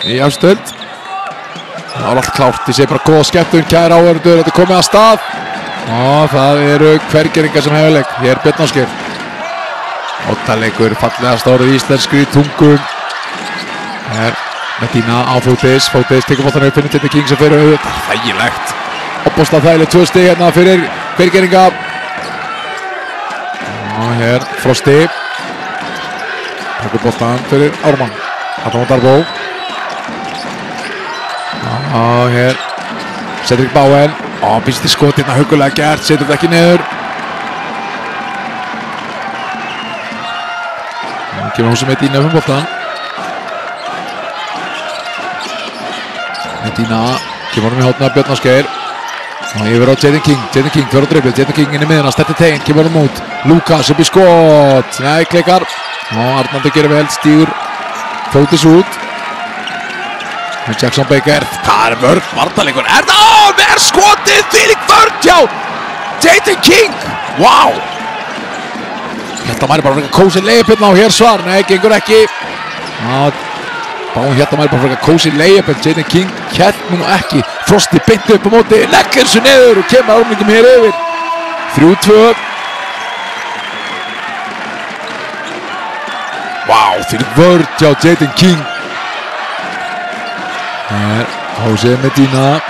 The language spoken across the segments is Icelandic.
í afstöld. Það var allt klárt, ég segi bara góða skemmtun, kæra áhorfendur, þetta er komið að stað. Og það eru Hvergerðingar sem hefur leik. Hér Björn Ásgeir. Oddalegur, fallegast orðið íslenskri tungum. Hér Medina á Fótis tekur boltann upp, finnur Jaden King sem fyrir auðvitað. Þægilegt. Opbóðslega þægilegt 2 stig hérna fyrir Hvergerðinga. Og hér Frosti. Takkur boltann fyrir Ármann. Adam Darbo. Og hér Cedric Bowen. Býst í skot hérna, hugulega gert, setur þetta ekki niður. Nú kemur hún sem Medina upp um boltann. Medina kemur hún í hótna Björn Ásgeir. Og yfir á Jaden King, fyrir á dribbli, Jaden King inn í miðuna, sterti teginn, kemur hún út. Lukas upp í skot, nei, klikkar. Og Arnaldur gerir vel, stígur Fótis út. Jackson Baker, það er vörn, varnarleikur, er skotið, þvílík vörn hjá Jaden King, wow! Hérna væri bara frekar kósi layup og hér svar, nei, gengur ekki. Báum hérna væri bara frekar kósi layup, Jaden King hérna nú ekki. Frosti beint upp á móti, leggur þessu niður og kemur ármingum hér yfir. 3-2. Wow, þvílík vörn hjá Jaden King. Hásið Medina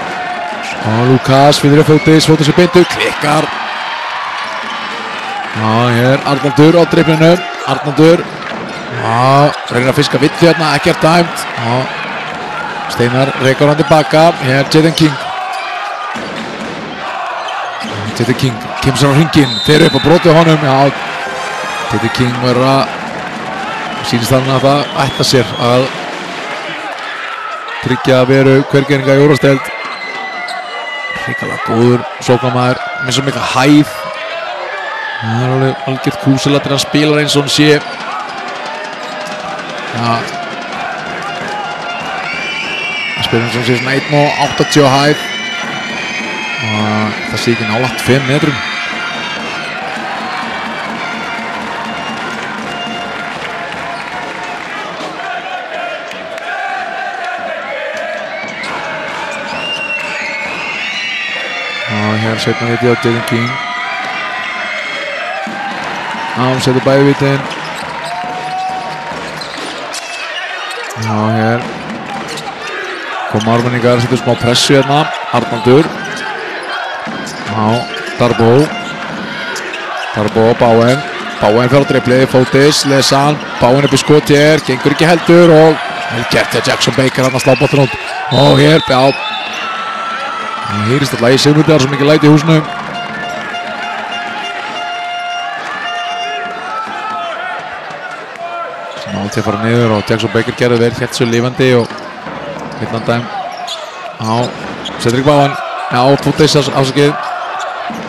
og Lukas fyrir Fótis er beint upp, klikkar. Hér Arnaldur á dribblinu, Arnaldur reynir að fiska villu hérna, ekkert dæmt. Steinar rekur hann tilbaka, hér Jaden King. Jaden King kemur sér á hringinn, fer upp og brotið á honum. Jaden King verður að sýnist þannig að það ætla sér að tryggja að veru Hvergerðinga í úrvalsdeild. Hrikalega góður sóknarmaður með svo mikla hæð. Það er alveg algjört kúsilatir að spila eins og hann sé. Það spila eins og hann sé svona 1,80 hæð. Og það sé ekki nálægt 5 metrum. Hér setna viti á Jaden King. Hann setur bæði vitin. Hér kom Ármenningar, setur smá pressu hérna. Arnaldur. Darbo og Bowen. Bowen fer á dribbli, Fótis, Lesan. Bowen upp í skot hér, gengur ekki heldur og vel gert hjá Jackson Baker hann að slá boltann út. Og hér, það heyrist alltaf í Sigmundi, það er svo mikið læti í húsinu. Svona átti að fara niður og Jackson Baker gerði vel, hélt svo lifandi og hittan dæm á Cedric Bowen, Fótis afsakið.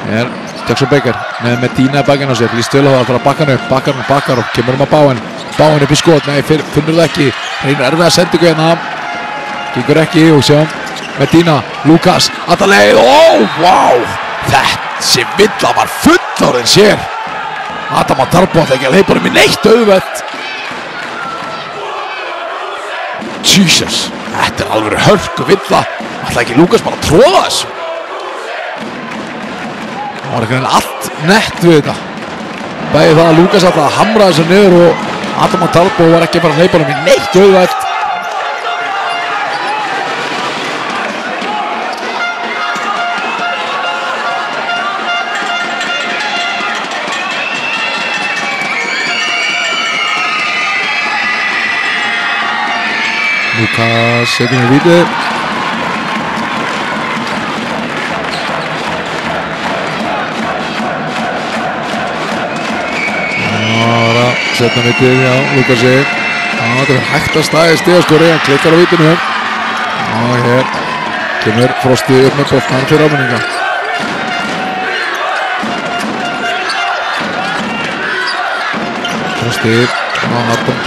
Hér Jackson Baker með Medina í bakinn á sér, líst vel á það að fara að bakka hann bakkar og kemur að Bowen. Bowen upp í skot, nei, finnur það ekki, reynir erfið að sendingu hérna, gengur ekki og sjáum Medina, Lukas, allaleið, wow! Þessi villa var fullorðin sér. Adam Darbo ætla ekki að hleypa honum í neitt auðvelt. Jesus, þetta er alveg hörku villa. Ætla ekki Lukas bara að tróða þessu. Það var einhvern veginn allt nett við þetta. Bæði það að Lukas ætla að hamra þessu niður og Adam Darbo var ekki bara að hleypa honum í neitt auðvelt. Lukas setur með víti. Setna vitið hjá Lukasi. Þetta er hægt að staðið stigaskori, hann klikkar á vitinu. Og hér kemur Frosti upp með boltann fyrir Ármenninga. Frosti,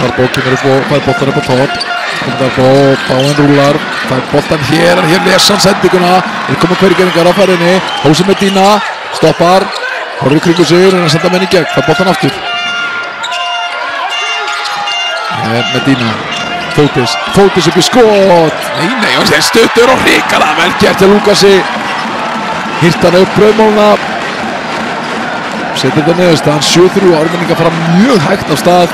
Darbo kemur upp og fær boltan upp á topp. Darbo, Bowen rúlar, fær boltan hér lesa hann sendinguna. Þeir koma Hvergerðingar á færinni. Hósi Medina, stoppar, horfir kringu sig, reynar að senda menn í gegn, fær boltan aftur. Medina, Fótis upp í skot. Nei, og þeir stuttur og hrikalega vel gert til Lukasi. Hirt hann upp brauðmáluna. Setur þetta niður, staðan 7-3 og Ármenningar fara mjög hægt af stað.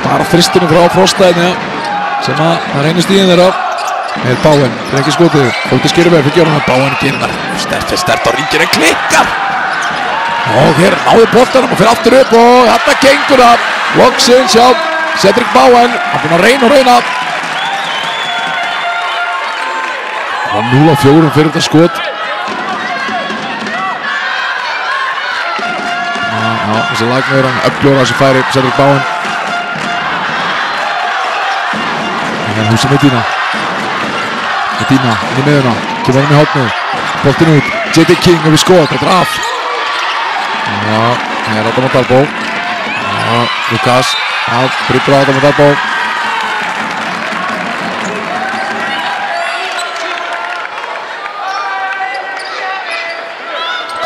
Bara þristunum frá Frostæðinni sem að það reynist í þeirra. Með Báen, fyrir ekki skotið. Fótis gerir vel, fyrir gjörðan Báen gerir vel. Stert og ringir en klikkar. Og hér náði boltanum og fyrir aftur upp og þetta gengur það. Loksins hjá Cedric Báen. Hann búinn að reyna. Það var 0-4 fyrir þetta skot. Þessi lagnur hann uppljóða þessi færi Cedric Báen. Það er Húsi Medina inn í miðuna, kemur hann í hotnið, boltinn út, J.D. King við skot, þetta af. Það er Adama Darboe. Lukas, brýtur á Adama Darboe.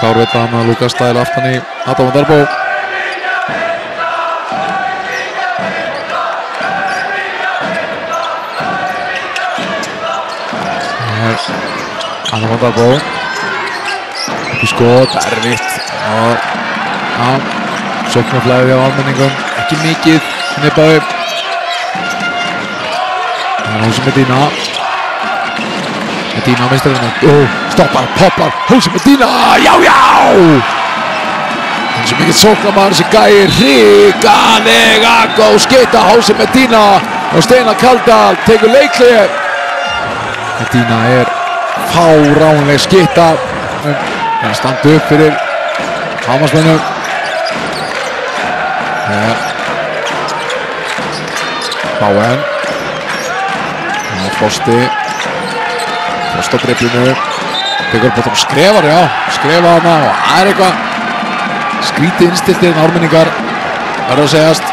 Klár veit hann að Lukas stæla aftan í Adama Darboe. Adama Darboe upp í skot, erfitt og sóknarflæði á Ármenningum, ekki mikið nippaði. Húsi Medina á meistarinu, stoppar, poppar, Húsi Medina, já! Þessi mikill sóknarmaður, þessi gæi, hrikalega góð skytta, Húsi Medina og Steinar Kaldal tekur leikhlé. Medina er fáránleg skytta, hann standi upp fyrir Hamarsmennum. Báen Frosti á driblinu, tekur bóttan og skrefar, skrefa hana og það er eitthvað skrítið innstiltið en Ármenningar verður að segjast.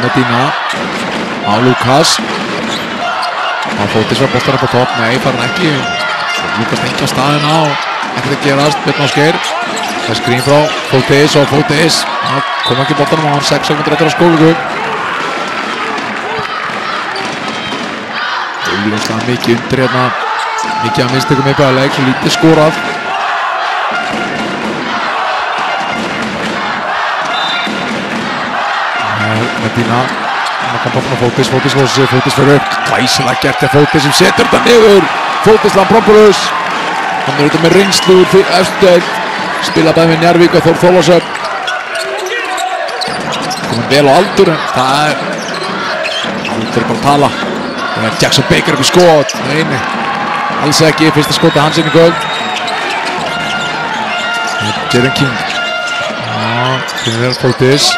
Medina á Lukas. Fótis var boltan upp á topp, nei, fær hann ekki. Lukas tengja staðina og ekkert að gerast, Björn Ásgeir. Það er skrín frá Fótis og Fótis. Kom ekki boltanum á hann, 6 sekundur eftir að skólugu. Auðvitað mikið undir hérna, mikið að mistökum upp að leik, svo lítið skorað. Medina, hann kom bóttan á Fótis fyrir upp, glæsilega gert af Fótis sem setur þetta niður. Fótis Lampropoulos, hann er auðvitað með reynslu úr eftir, spila bæði með Njarðvík og Þór Þórðarsson. Komum vel á aldur, en það er aldur bara að tala. Það er Jackson Baker upp í skot, nei, alls ekki, fyrsta skoti hans inn í kvöld. Jaden King, finnir þér Fótis.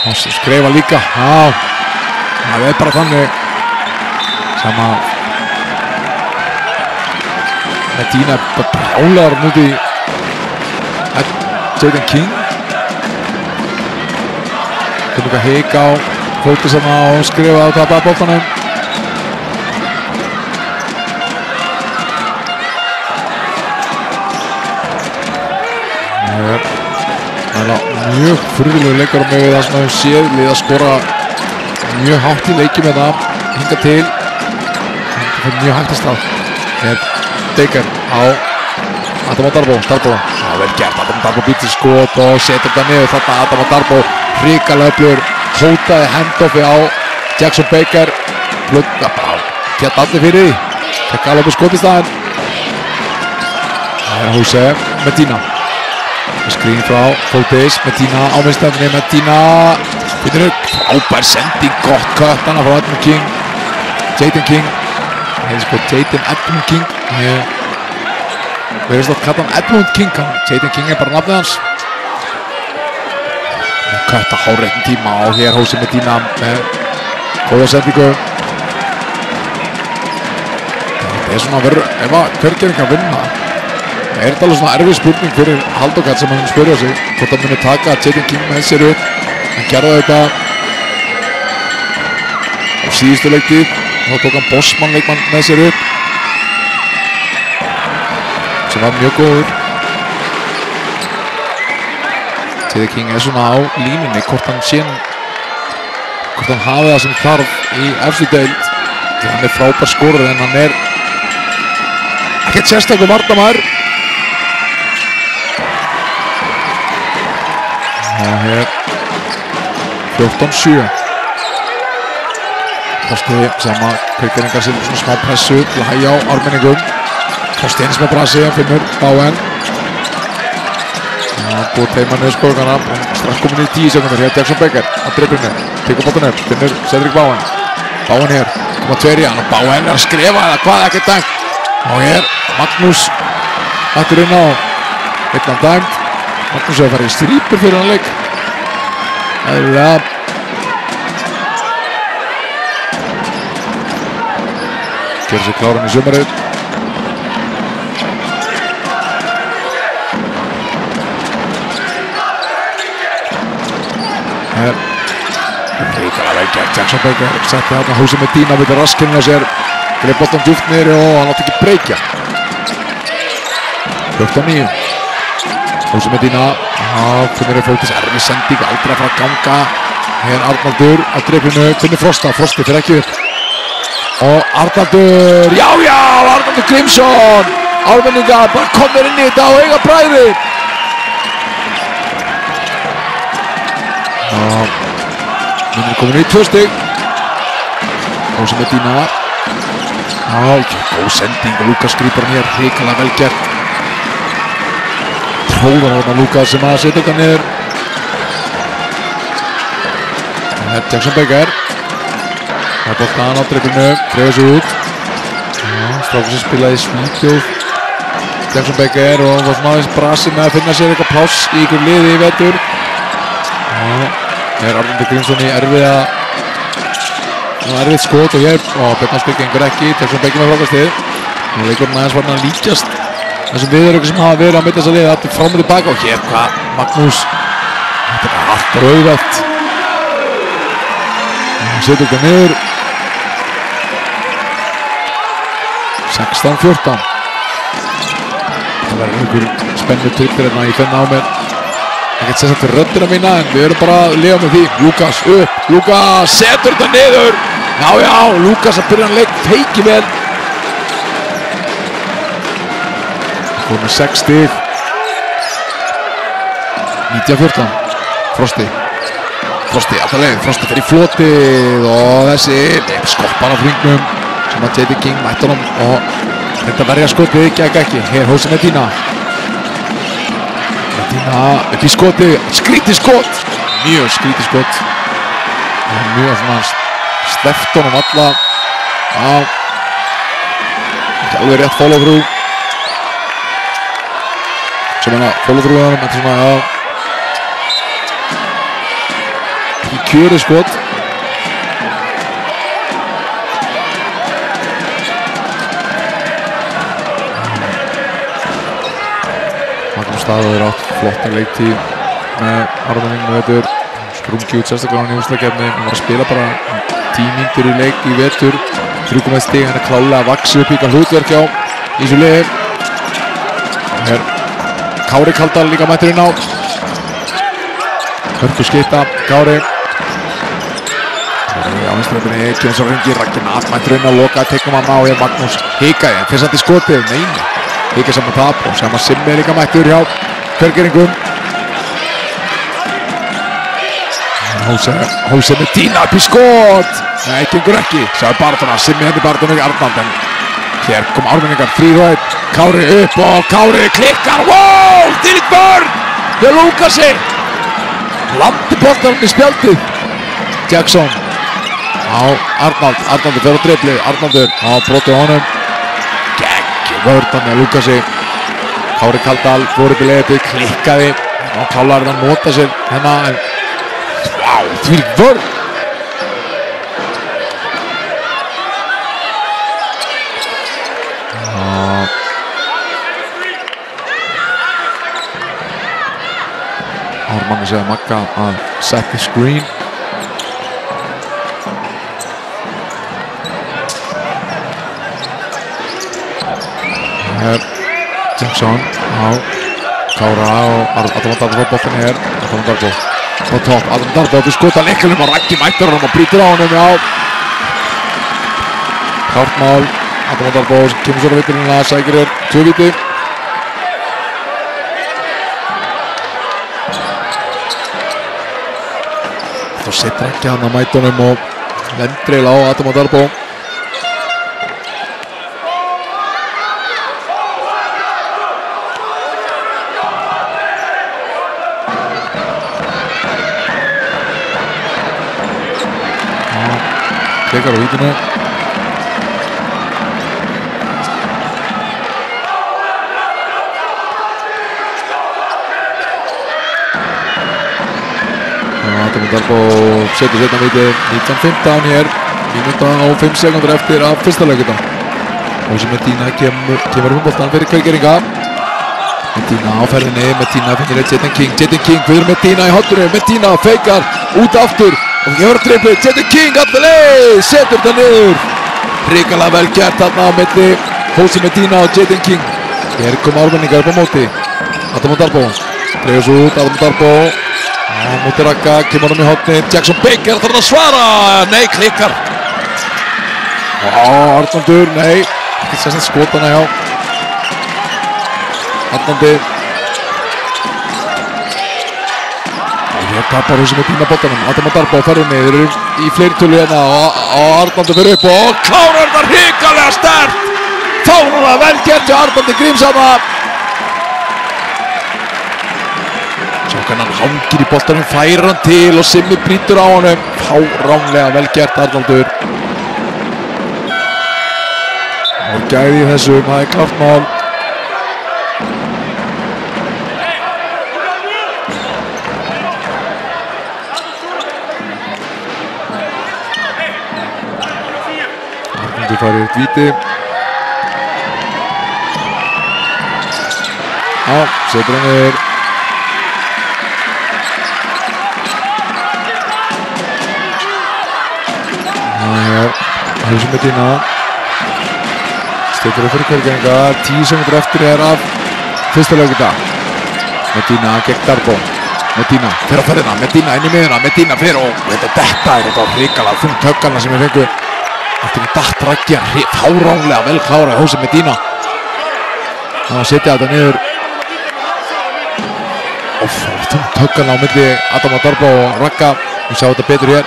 Skreifa líka, það er bara þannig sem að Medina brjálar múti Jaden King. Það er líka hik á Fótis og skrifa á tapaða boltanum. Það er mjög furðulegur leikar á mig við það sem við séð lið að skora mjög hátt í leiki með það hinga til. Það er mjög hægt að stað. Baker á Adama Darboe. Það er vel gert, Adama Darboe býtir skot og setur þetta niður. Þarna Adama Darboe hrikalega öflugur, hótaði handoffi á Jackson Baker. Plugga bara, fjall allir fyrir því. Fekk alveg með skot í staðinn. Það er Húsi Medina. Skrín frá Fótis, Medina á minnstæðinni, Medina finnur upp, frábær sending, gott kött hana frá Edmund King. Jaden King, Jaden Edmund King, verðist að kalla hann Edmund King, Jaden King er bara nafnið hans. Kött á hárréttum tíma og hér Húsi Medina með góða sendingu. Það er svona verður, ef að Hvergerðingar vinna, það er þetta alveg svona erfið spurning fyrir Halldór sem hann spyrja sig hvort hann muni taka Jaden King með sér upp. Hann gerði þetta á síðustu leiktíð, þá tók hann Bosman leikmann með sér upp. sem var mjög góður. J.D. King svona á línunni, hvort hann hafi það sem þarf í efstu deild. Hann frábær skorur en hann ekkert sérstakur varnarmaður. Það 14-7. Frosti sem að Haukeringar sér svona smá pressu til að hægja á ármenningum. Frosti eins með brasi, hann finnur Bowen. Búið teima niður skóðungana, strax komin í 10 sekundur hér Jackson Baker á driblinu, tekur boltan upp, finnur Cedric Bowen. Bowen hér, koma 2 í hann og Bowen að skrifa eða hvað, ekkert dæmt. Og hér Magnús aftur inn á villan dæmt. Magnús hefur farið í strípur fyrir hann leik. Eðlilega. Gerir sig kláran í sumarið. Ríkala vel gert, Jackson Baker setti þarna Jose Medina við raskinn á sér, greið boltan djúpt niður og hann átti ekki breykja. 14-9. Jose Medina finnir fókus, erfið sending, aldrei að fara að ganga. Hér Arnaldur á driblinu, finnir Frosti fyrir ekki upp. Og Arnaldur, já, Arnaldur Grímsson, Ármenningar bara komnir inn í þetta og eiga bræði. Hann komin í 2 stig. Jose Medina. Góð sending og Lukas grípar hann hér, hrikalega vel gert. Tróðar hann Lukas sem að setja þetta niður. Jackson Baker. Það er boltan á driblinu, dreifir sig út. Strákur sem spilaði í Svíþjóð. Jackson Baker og var svona brasi með að finna sér eitthvað pláss í ykkur liði í vetur. Hér Arnaldur Grímsson í erfið skot og hér Björnarsbygg gengur ekki, Jackson Baker með frákastið. Nú leikurinn aðeins var hann að líkjast þessum viðuröku sem hafa verið á mitt þessa liði, þetta er fram og tilbaka og hér Magnús, þetta er allt rauðvett. Hann setur þetta niður. 16-14. Það verður einhver spennur triplir hérna í fenn á mér. Ekkert sérstaklega fyrir röddina mína en við erum bara að lifa með því. Lukas upp, Lukas setur þetta niður. Já, Lukas að byrja hann leik, feiki vel. Komið með 6 stig. 19-14. Frosti alltaf leið, Frosti fyrir í flotið og þessi skoppar á hringnum sem að J.D. King mætti honum og þetta verja skotið gekk ekki. Hér Jose Medina upp í skotið, skrítið skot, mjög skrítið skot. Mjög svona sleppt honum alla. Ekki alveg rétt follow through. Sem hann að follow through honum, þetta svona ekki kjörið skot. Staðaður átt flottan leiktíð með Ármenningum vetur, sprungi út sérstaklega á nýjumslakeppni. Hann var að spila bara 10 mínútur í leik í vetur, 3,1 stig, hann klálega að vaxa upp í hlutverk hjá í þessu liði. Hér Kári Kaldal líka mættur inn á. Hörku skipta, Kári. Á vinstri ekki eins og ringi, Ragnar mættur inn á, lokaði teiknum hann á, hér Magnús hikaði, en fyrst hann til skotið, neini. Ekki saman tap og sama Simmi líka mættur hjá Hvergeringum. Jose Medina upp í skot. Nei, gengur ekki. Sjáðu Barðuna, Simmi henni Barðuna, Arnald. En hér kom Ármenningar, 3-1. Kári upp og Kári klikkar. Wow, þvílíkt vörn hjá Lukasi. Landi boltanum í spjaldið. Jackson á Arnald. Arnaldur fer á driblið. Arnaldur á brotið honum. Vörðan með Lukasi. Kári Kaldal fór upp í leiðið, klikkaði og klálar að nota sér hérna en þvílík vörn. Ármanni segja Magga að set the screen. Jackson á Kára og Adam Darbo boltin hér. Adam Darbo á topp, Adam Darbo til skota leiklunum og Raggi mættur honum og brýtur á honum, já. Klárt mál, Adam Darbo sem kemur svo á vitrinuna, sækir hér 2 víti. Þá setur Raggi hann að mæta honum og lendir eiginlega á Adam Darbo. Klikar á vítinu. Adam Darbo setur setna vítið 19:15 hér. Mínúta og 5 sekúndur eftir af fyrsta leikluta. Hósi Medina kemur um boltan fyrir Hveragerðinga. Medina á ferðinni, Medina finnir eitt Jaden King fyrir Medina í hotinu. Medina feikar út aftur og gefur trippið, Jaden King alltaf leið, setur það niður. Hrikalega vel gert þarna á milli Hósi Medina og Jaden King. Hér kom ármenningar upp á móti. Adam Darbo dreifur svo út, Adam Darbo á móti Ragga, kemur honum í hotni. Jackson Baker þarf að svara, nei, klikkar. Arnaldur, nei, ekki sérstænt skotana hjá Arnaldur. Hér tapar Hósi Medina boltanum, Adam Darbo á ferðinni, þeir eru í fleirtölu hérna og Arnaldur fyrir upp og klárar það hrikalega sterkt. Fáránlega vel gert hjá Arnaldur Grímsson. Sjá hvernig hann hangir í boltanum, færir hann til og Simmi brýtur á honum. Fáránlega vel gert Arnaldur. Og gæði í þessu, það er klárt mál. Arnaldur farið eitt víti. Já, setur hann yfir. Það er Hósi Medina. Stekur upp fyrir Hveragerðinga, 10 sekúndur eftir er af fyrsta leikluta. Medina gegn Darbo. Medina fer á ferðina, Medina inn í miðuna, Medina fer og þetta er hrikalega þungt höggana sem við fengum. Eftir að datt Raggi fáránlega vel klára Hósi Medina. Það var að setja þetta niður. Þungt höggana á milli Adam Darbo og Ragga. Við sjáum þetta betur hér.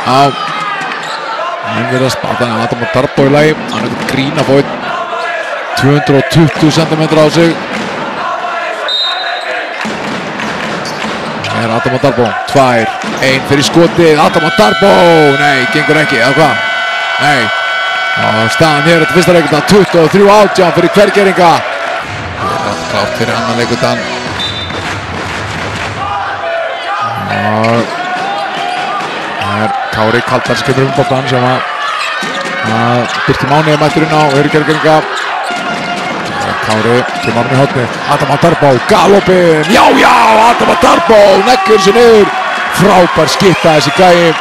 Já. Hann verður að spata Adam Darbo í lagi. Hann er eitthvað grín að fá 220 cm á sig. Það er Adam Darbo. 2, 1 fyrir skotið. Adam Darbo. Nei, gengur ekki. Eða hvað? Nei. Og staðan hér eftir fyrsta leikluta. 23-18 fyrir Hveragerðinga. Það er klárt fyrir annan leiklutan. Það er Kári Kaldal sem kemur boltan sem að Birki Máni er mættur inn á Hveragerðinga. Kári kemur honum í hotni. Adam Darbo, galopin, já, Adam Darbo neggur sér niður. Frábær skitta þessi gæi.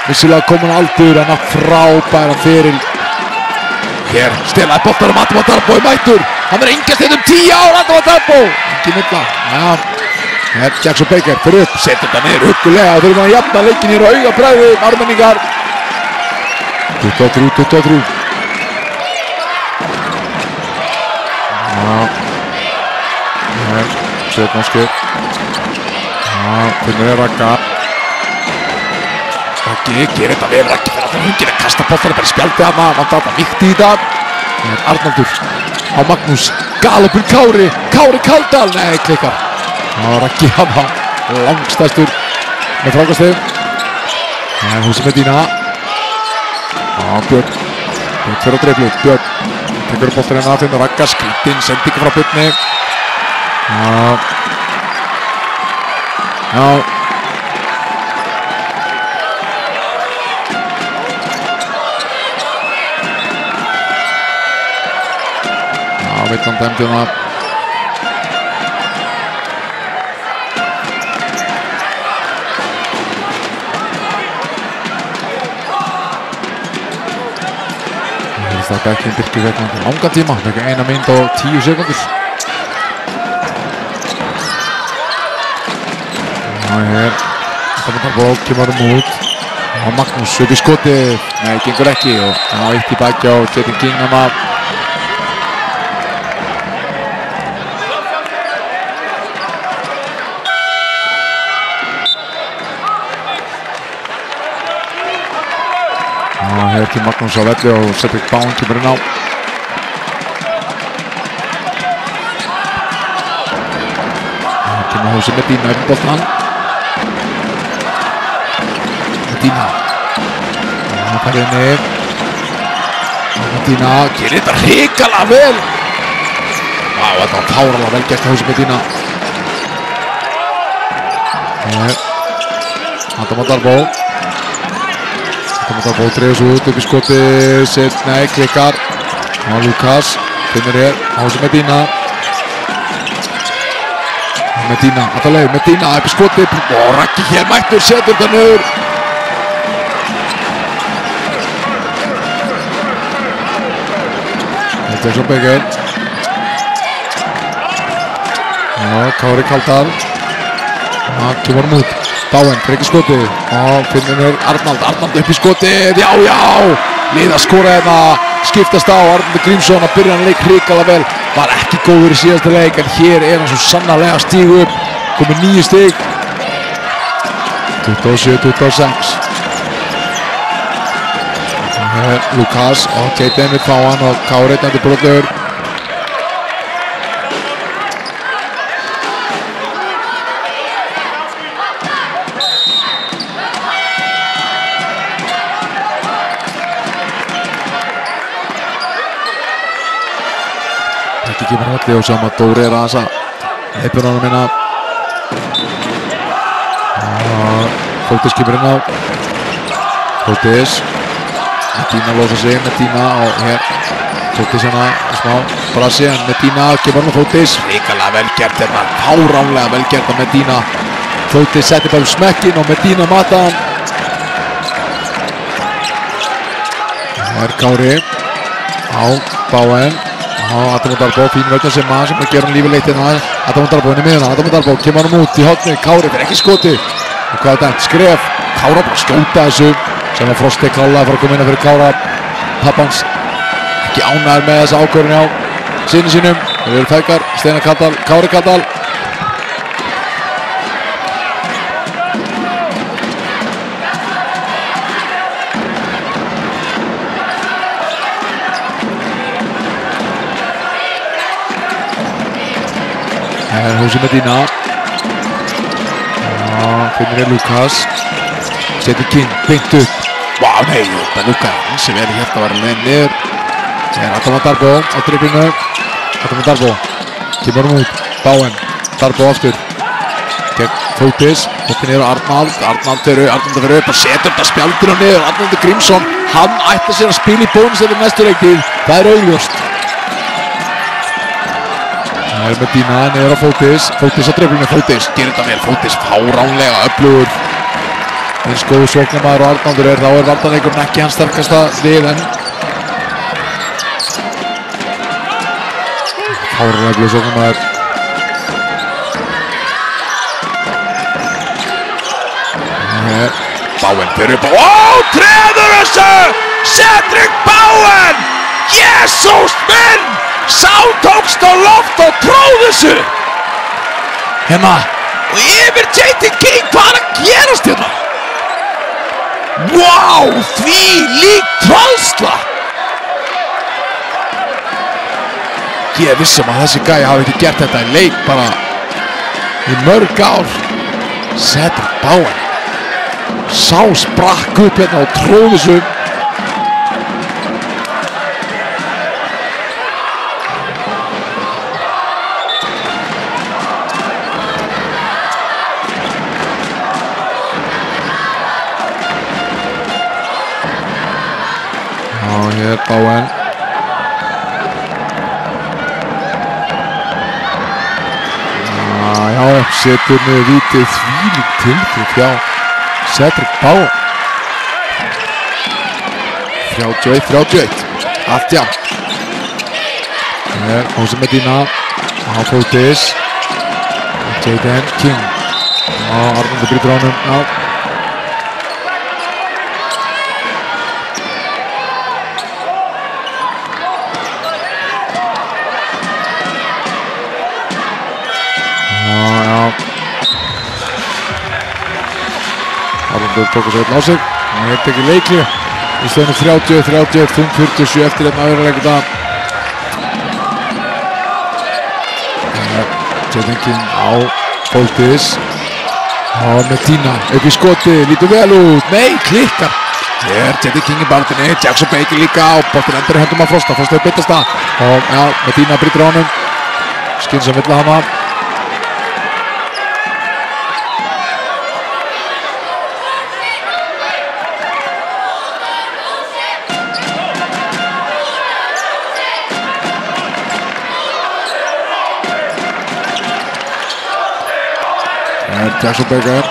Vissilega komin aldur en að frábæra fyrir. Hér stelaði boltanum, Adam Darbo er mættur. Hann er engjast 10 ár, Adam Darbo. Engin milla, já. Hér Jackson Baker fyrir upp, setur þetta niður huggulega. Þurfum að jafna leikinn hér á augabræði, ármenningar. 23-23. Hér, setnáskið. Finnur er Ragga. Raggi gerir þetta vel, Raggi fyrir alltaf hungir að kasta boltanum bara í spjaldi hana. Hann þetta vikti í dag. Hér Arnaldur á Magnús. Galopur Kári Kaldal, nei, klikkar. Raggi hana, langstæstur með frákastið. Það er Hósi Medina. Björn fyrir á dreiflu. Björn tekur upp boltanum að finna Ragga, skrítinn, sendingu frá Björni. Villan dæmdi hana. Sest á bekkinn Birkir Vegland langan tíma, vekka 1 mínútu og 10 sekúndur. Og hér Ból kemur út og Magnús upp í skotið, nei, gengur ekki og eitt í baki á Jaden King nema. Og hér kemur Magnús á velli og Cedric Bowen kemur inn á. Hér kemur Hósi Medina upp í boltan. Medina. Það fær inni. Medina gerir þetta hrikalega vel. Vá, þetta var fáránlega vel gert Hósi Medina. Adam Darbo. Adam Darbo dreifur svo út upp í skoti. Nei, klikkar. Og Lukas finnur hér. Hósi Medina. Medina, alltaf Medina upp í skoti. Og Raggi hér mættur, setur þetta niður. Jackson Baker. Og Kári Kaldal. Og kemur út. Bowen, frekir skotið. Og finnur Arnald upp í skotið. Já! Liða skora hérna. Skiptast á. Arnaldur Grímsson að byrja hann leik hrikalega vel. Var ekki góður í síðasta leik, en hér hann svo sannarlega að stígu upp. Komið 9 stig. 27-26. Lukas og Jaden við fá hann og Kári nættur brotlegur. Ekki kemur halli og sjáum að Dóri aðeins að leipur honum inn á. Fótis kemur inn á. Fótis. Medina losa sig, Medina og hér Fótis hérna smá brasi, en Medina kemur hann á Fótis. Hrikalega vel gert hérna, fáránlega vel gert af Medina. Fótis setti bara smekkin og Medina mata hann. Hér Kári á Bowen. Adam Darbo, fín völda sem að gera hann lífið leitt hérna. Adam Darbo inn í miðuna, Adam Darbo kemur hann út í horni. Kári fyrir ekki skoti. Og hvað er þetta? Skref. Kára bara skjóta þessu. Sem að Frosti klálaði að fara að koma inn fyrir Kára. Pappans ekki ánægður með þessa ákvörðun hjá syni sínum. Þeir eru feðgar, Steinar Kaldal, Kári Kaldal. Það er Hósi Medina. Finnur Lukas. Setur King, beint upp. Vá, nei, þetta Lukas sem vel hérna var að leiða niður. Það er Adam Darbo á driblinu. Adam Darbo kemur hann út. Bowen, Darbo aftur. Gegn Fótis. Fóttin niður á Arnald. Arnald fyrir upp og setur þetta spjaldir á niður. Arnaldur Grímsson, hann ætti sér að spila í bónustöðu næstu leiktíð. Það er augljóst. Það er Medina niður á Fótis. Fótis á driblinu. Fótis gerir þetta vel. Fótis fáránlega öflugur. Eins góðu sóknarmaður og Arnaldur þá er varnarleikurinn ekki hans sterkasta lið en fáránlega öflugur sóknarmaður. Bowen fyrir upp og treður þessu! Cedric Bowen! Jesús minn! Sá tókst á loft og tróð þessu! Hérna og yfir Jaden King, hvað er að gerast hérna? Wow, því lík tróðsla! Ég er vissum að þessi gæi hafi ekki gert þetta í leik bara í mörg ár. Cedric Bowen sá sprakk upp hérna og tróð þessu. Og hér Bowen. Já, setur niður vítið, þvílík tilþrif hjá Cedric Bowen. 31-31. allt jafnt. Jose Medina á Fotis. Jaden King Arnaldur brýtur á honum. Já. Arnaldur tók þessu öll á sig. Það er tekið leikli í stöðunni 30-31, 5:47 eftir hérna aðra leikunda. Jaden King á Fotis. Medina upp í skoti, lítur vel út. Nei, klikkar. Hér Jaden King í barndinni, Jackson Baker líka á. Boltinn endur í höndum á Frosta, Frosta hefur byttast það. Og já, Medina brýtur á honum. Skinn sem vill að hana. Jackson Baker.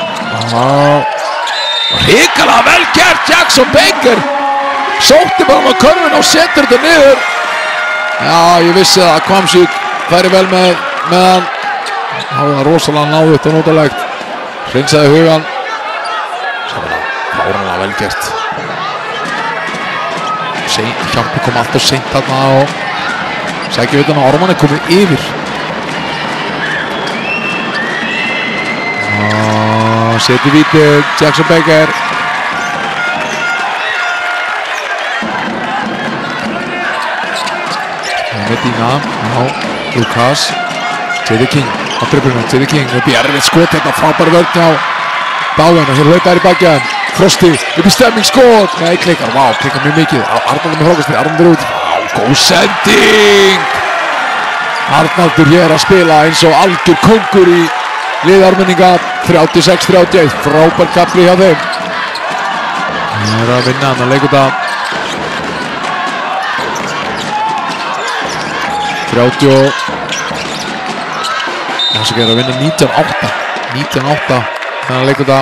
Hrikalega vel gert Jackson Baker. Sótti bara á körfuna og setur þetta niður. Já, ég vissi það að Hvammsvík færi vel með hann. Það var rosalega náðugt og notalegt. Hreinsaði hugan. Fáránlega vel gert. Hjálpi kom alltaf seint þarna og sækja utan á Ármann er komið yfir. Seti vítið, Jackson Baker. Medina á Lucas. Jaden King á dribblinum, Jaden King upp í erfitt skot hérna, frábær vörn á Báðan og hér hlaupaður í bakið hann. Frosti upp í stemmingsskot. Nei, klikkar, vá, klikkar mjög mikið. Arnaldur með hrókastið, Arnaldur út. Vá, góð sending. Arnaldur hér að spila eins og algjör kóngur í liði Ármenninga. 36-31, frábær kapli hjá þeim. Það er að vinna hann að leikunda 30. Það sem er að vinna 19-8. 19-8, þannig að leikunda.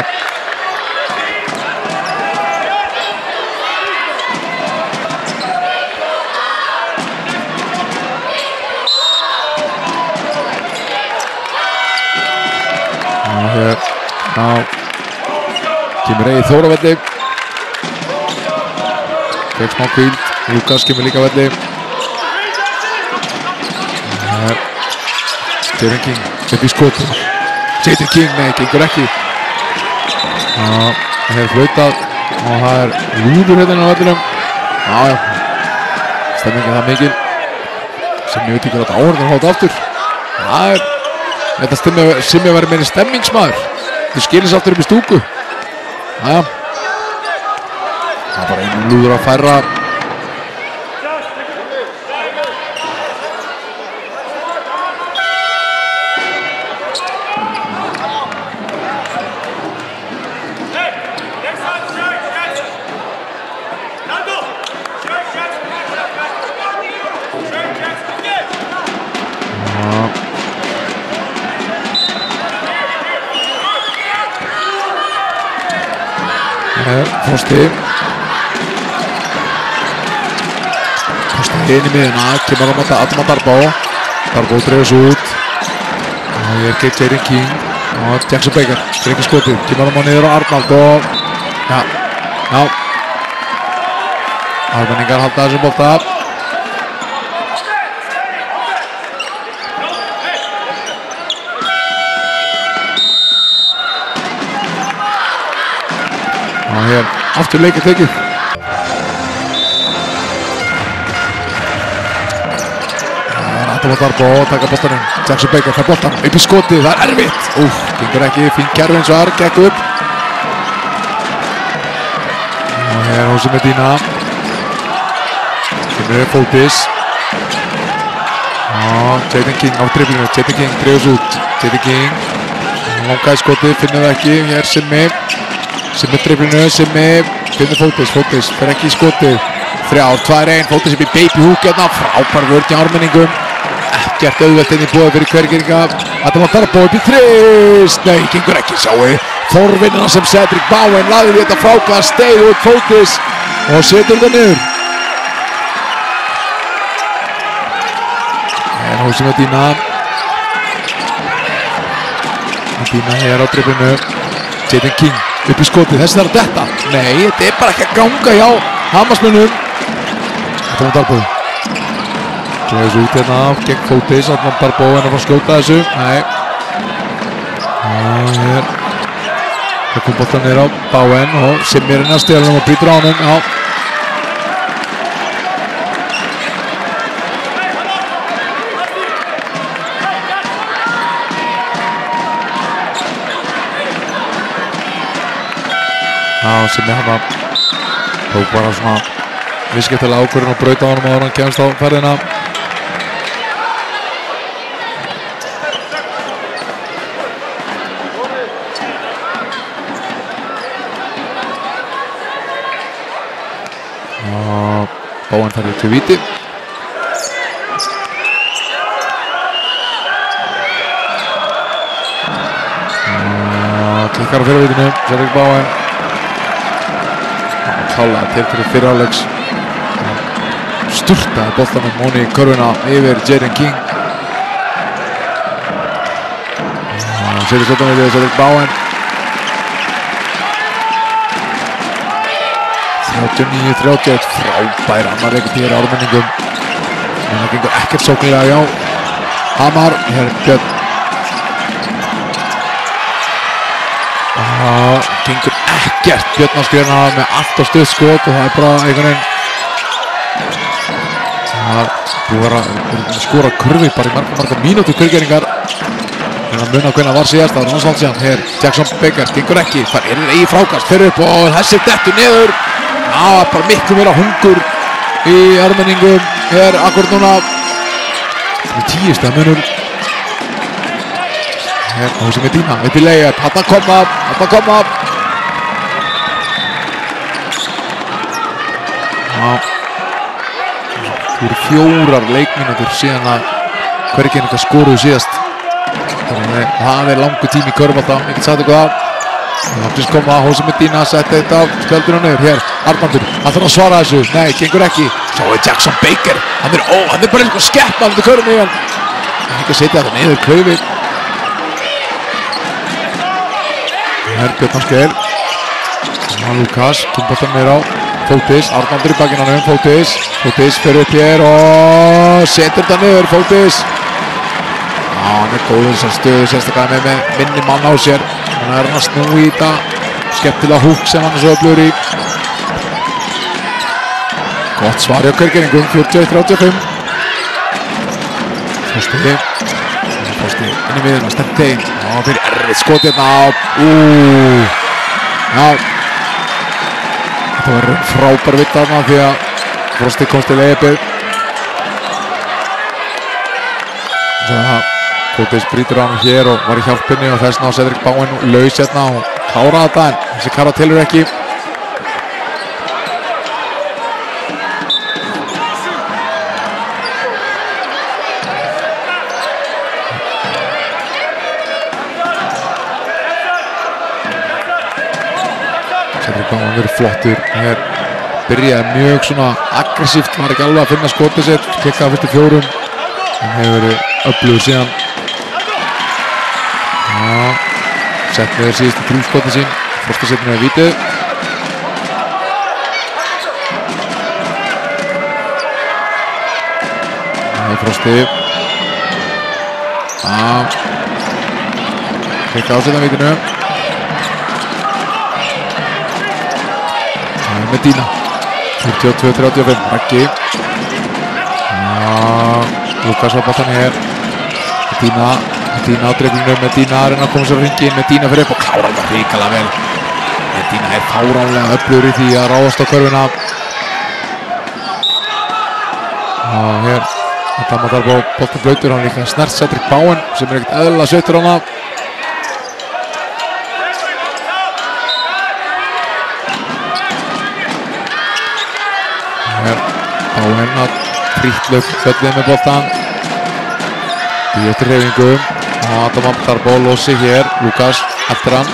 Hér kemur Egil Þór á velli. Fekk smá hvíld. Lucas kemur líka á velli. Jaden King upp í skoti. Jaden King, nei, gengur ekki. Hér flautað og það er lúður hérna á vellinum. Já, stemmingin það mikil sem ég veit ekki hvað áhörðan hótt aftur. Það er þetta sem ég verið meiri stemmingsmaður. Þið skilis aftur upp í stúku. Jæja. Það er bara einu lúður að færra. Frosti inn í miðuna, kemur á móti Adam Darbo. Darbo dreifir svo út og hér geit Jaden King og Jackson Baker dreifir skotið, kemur á niður á Arnald og já Ármenningar halda þessum bolta. Og hér aftur leikið tekið. Adam Darbo taka boltanum. Jackson Baker fær boltan upp í skotið, það er erfitt. Gengur ekki, fín kerfi eins og er, gekk upp. Og hér Jose Medina. Kemur Fotis. Og Jaden King á dribblinu, Jaden King dreifur út. Jaden King, langaði skotið, finnur það ekki. Hér Simmi dribblinu, Simmi finnur Fotis fer ekki í skotið. 3-2-1, Fotis upp í baby hook hérna, frábær vörn í Ármenningum. Ekkert auðvelt inn í búið fyrir Hvergeringa. Adam Darbo upp í þrist. Nei, gengur ekki, sjáu. Forvinnuna sem Cedric Bowen lagði þetta frábæða steig út Fotis og setur það niður. Hósi Medina. Medina hér á dribbinu. Jaden King upp í skotið, þessi þarf að detta. Nei, þetta er bara ekki að ganga hjá Hamarsmönnum. Þetta var Darboe. Gleðis út hérna af gegn Fotis, Arnar Darboe en að fara að skjóta þessu. Nei. Hér. Það kom boltan niður á Bowen og Simmirinn að stela hann og brýtur á honum. Já. Sem er hann tók bara svona viðskiptilega ákvörðun og braut á honum áður en hann kemst á ferðina. Og Bowen færði til víti. Klikkar á fyrirvítinu, Cedric Bowen. Klálega til fyrir fyrirháleiks. Sturtaði boltanum ofan í körfuna yfir Jaden King. Setur svolítið við Cedric Bowen. 39-31, frábær Hamar ekkert hér á ármenningum. En það gengur ekkert sóknilega hjá Hamar. Hér er Björn. Gengur ekkert Björn að skrifa með allt á stuð skot og það er bara einhvern veginn það búið að skora kurvi bara í marga mínútur kurgeringar en að muna hvernig það var síðast, það var hans valdsíðan. Hér Jackson Baker, gengur ekki, það er eigi frákast, fyrir upp og þessi dettur niður. Já, bara miklu meira hungur í ármenningum hér akkur núna 10 stiga munur. Hér Hósi Medina, upp í layup, hann að koma. Já, það voru 4 leikmínútur síðan að hverjir skoruðu síðast. Þannig að það er langur tími í körfubolta, ég get sagt eitthvað af. Loksins koma Hósi Medina, setti þetta af spjöldinu niður. Hér, Arnaldur, hann þarf að svara þessu. Nei, gengur ekki. Svo er Jackson Baker, hann er bara eitthvað skeppa með körfunni. Hann er ekki að setja þetta niður, Klaufi. Hér Björn Ásgeir. Lukas, kynboltan niður á Fotis, Arnaldur í bakinn á hann, Fotis fyrir upp hér og setur þetta niður, Fotis. Já, hann er góður sem stöðu, sérstaklega með minni mann á sér. Hann er hann að snúi í þetta, skemmtilega húk sem hann er svo öflugur í. Gott svar hjá Hvergeringum, 41-35. Frosti inn í miðuna, Stefti. Já, fyrir errið skot hérna á. Já. Það var frábær vitt þarna því að Frosti komst til layupið. Fotis brýtur á hann hér og var í hjálpinni og þess ná Cedric Bowen laus hérna og kláraði þetta en þessi karra telur ekki. Cedric Bowen verið flottur hér, byrjaði mjög svona aggressíft, var ekki alveg að finna skotið sitt, klikkaði fyrstu 4 en hefur verið öflugur síðan. Sett með þér síðustu 3 skotið sín, Frosti setur með vítið. Það er Frosti. Klikka ásetta vítinu. Það er Medina. 42-35, Raggi. Lukas var boltan hér. Medina á dreiflinu, Medina er að koma sér á hringinn, Medina fyrir upp og klára þetta hrikalega vel. Medina er fáránlega öflugur í því að ráðast á körfuna. Hér, þetta maður þarf á boltan blautur, hann er líka snert Cedric Bowen sem er ekkert eðlilega sveittur hana. Hér, Bowen að frítlöf föllið með boltan. Í eftir hreyfingu. Adam Darboe losi hér, Lukas eftir hann.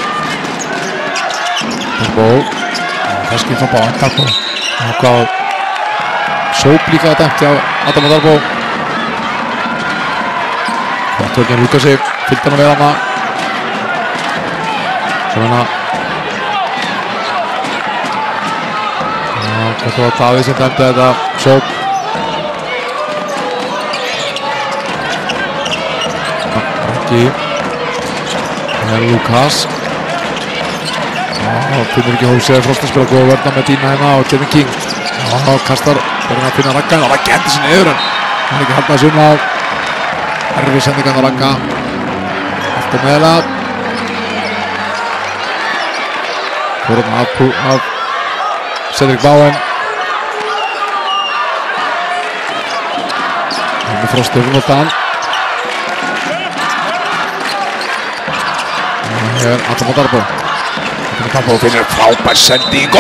Darboe, kannski frá Bowen, Darboe. Hvað sóp líka dæmt hjá Adam Darboe. Tókinn Lukasi, fylgdi hann að vera hana. Svo hérna. Þetta var Davíð sem dæmdi þetta sóp. Raggi. Það er Lukas. Finnur ekki Hólsið Frosti að spila góða vörna með Dína hérna og Kevin King. Kastar, verður að finna Ragga og Raggi hendur sinni yfir hann. Hann er ekki haldið að sunna á. Erfið sendingan á Ragga. Alltaf meðlega. Fórum af Cedric Bowen. Með Frosti yfir voltan. Hér Adam Darbo. Darbo finnur frábær sending.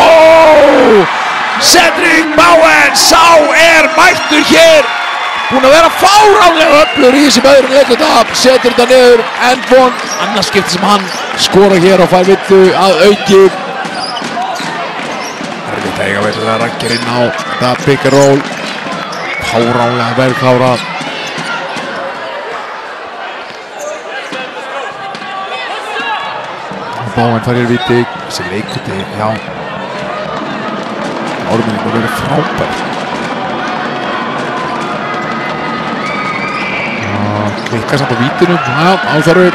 Cedric Bowen, sá mættur hér. Búinn að vera fáránlega öflugur í þessum öðrum leikluta. Setur þetta niður, end one. Annars skipti sem hann skorar hér og fær villu að auki. Erfitt að eiga veit að það rakkir inn á þetta pick and roll. Fáránlega vel klárað. Bowen fær hér víti. Þessi leikluti, já. Ármenningur verður frábær. Klikka samt á vítinu. Já, áþarfur.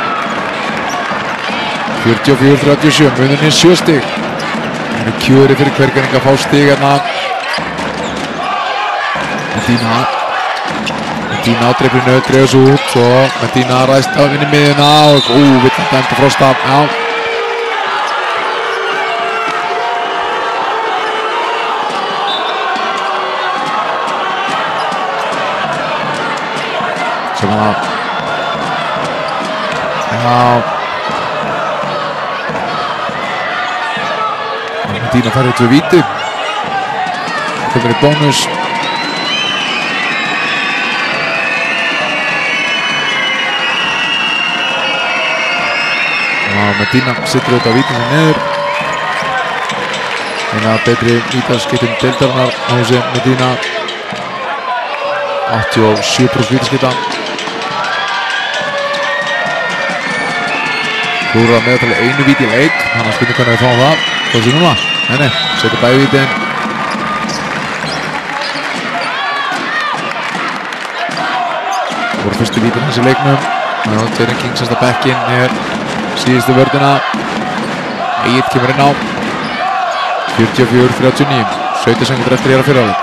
44-37, muninni 7 stig. Það er kjöri fyrir Hvergerning að fá stig hérna. Medina ádreifinu, dreifur svo út og Medina ræðst á inn í miðjuna og vill hann dæmta Frosta. Já. Svona Medina færði 2 víti. Það verið bónus. Medina sittur auðvitað á vítinu neður. Eina betri vítaskiptin deildarinnar á þessi Medina. 87% vítaskipta. Klúrar að meðaltali 1 víti í leik. Hann að spynja hvernig við fáum það. Hvað er það núna? Nei, setur bæði vítin. Það voru fyrstu vítin hans í leiknum. Kevin King sérst að bekkinn er síðustu vörðina. Egil kemur inn á. 44-39. 17 sekundur eftir fyrri hálfleik.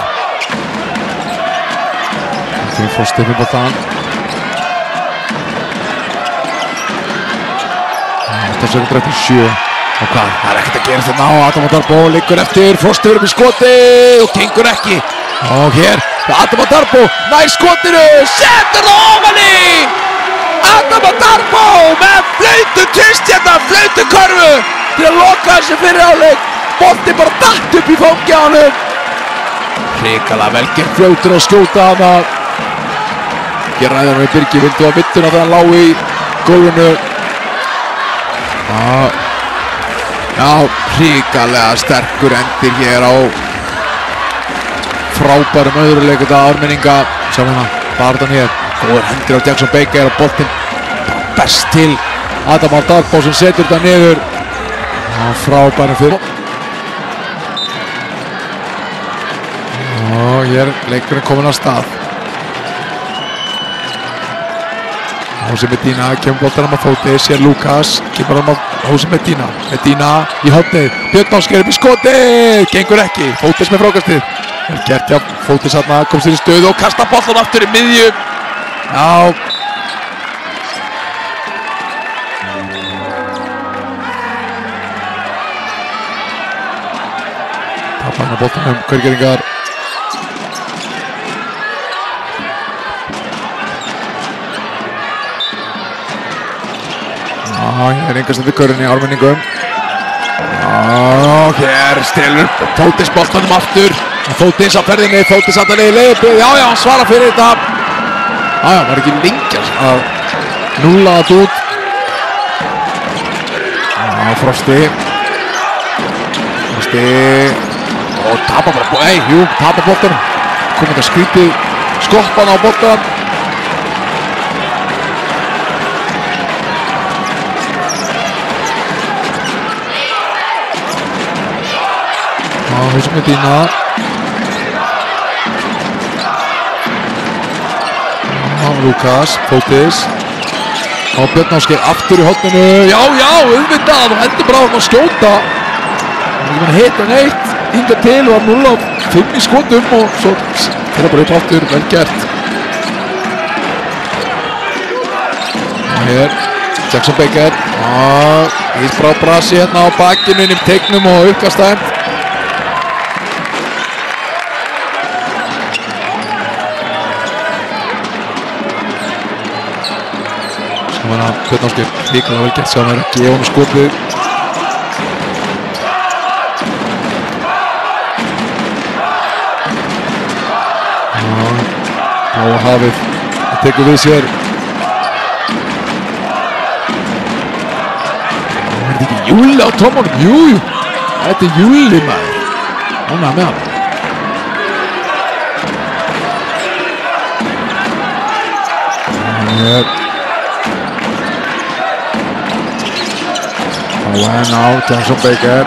Það kemur Frosti upp á þann. 8 sekundur eftir 7. Og hvað? Það er ekkert að gera þetta ná. Adam Darbo liggur eftir. Frosti verður með skoti og gengur ekki. Og hér Adam Darbo nær skotinu. Setur það ofan í. Adam Darbo með flautu tvist hérna. Flautu körfu til að loka þessi fyrri hálfleik. Bolti bara datt upp í fóngi á honum. Hrikalega vel gert fljótur að skjóta hana. Hér ræður hann við Birgi Vildu á mittuna þegar hann lá í gólfinu. Já, hrikalega sterkur endir hér á frábærum öðruleikunda ármenninga. Sjá hérna, barðan hér. Góður hendur á Jackson Baker og boltinn best til Adam Darbo sem setur þetta niður. Frábærum fyrir. Og hér leikurinn komin á stað. Jose Medina kemur boltanum á fóti, sér Lukas, kemur hann á Jose Medina. Medina í hornið, Björn Ásgeir upp í skotið, gengur ekki, Fótis með frákastið. Vel gert hjá Fótis þarna, komst inn í stöðu og kasta boltan aftur í miðju. Já. Tapar hann á boltanum, Hvergeringar. Hér engast við körunni í ármenningum. Hér stelur Fótis boltanum aftur. Fótis á ferðinni, Fótis að það leiði leiðubrið. Já, hann svarar fyrir þetta. Var ekki lengi að núla þetta út. Frosti. Og tapar bara, tapar boltanum. Komið þetta skrítið skoppan á boltan. Húsum með Dína. Lukas, Fótis. Björn Ásgeir aftur í horninu. Já, auðvitað og heldur bara að skjóta. Hann er ekki hita neitt hingað til og var 0 af 5 í skotum og svo þeirra bara upp aftur, vel gert. Og hér, Jackson Baker. Íð frá brasi hérna á bakinu inn í tegnum og uppkastæmt. Svona Björn Ásgeir líklega vel gert, sjá hann er að gefa honum skotið. Bláa hafið tekur við sér. Er þetta ekki Júli á tómmunum? Jú, þetta er Júli maður. Ánægður með hann. Bowen á Jackson Baker.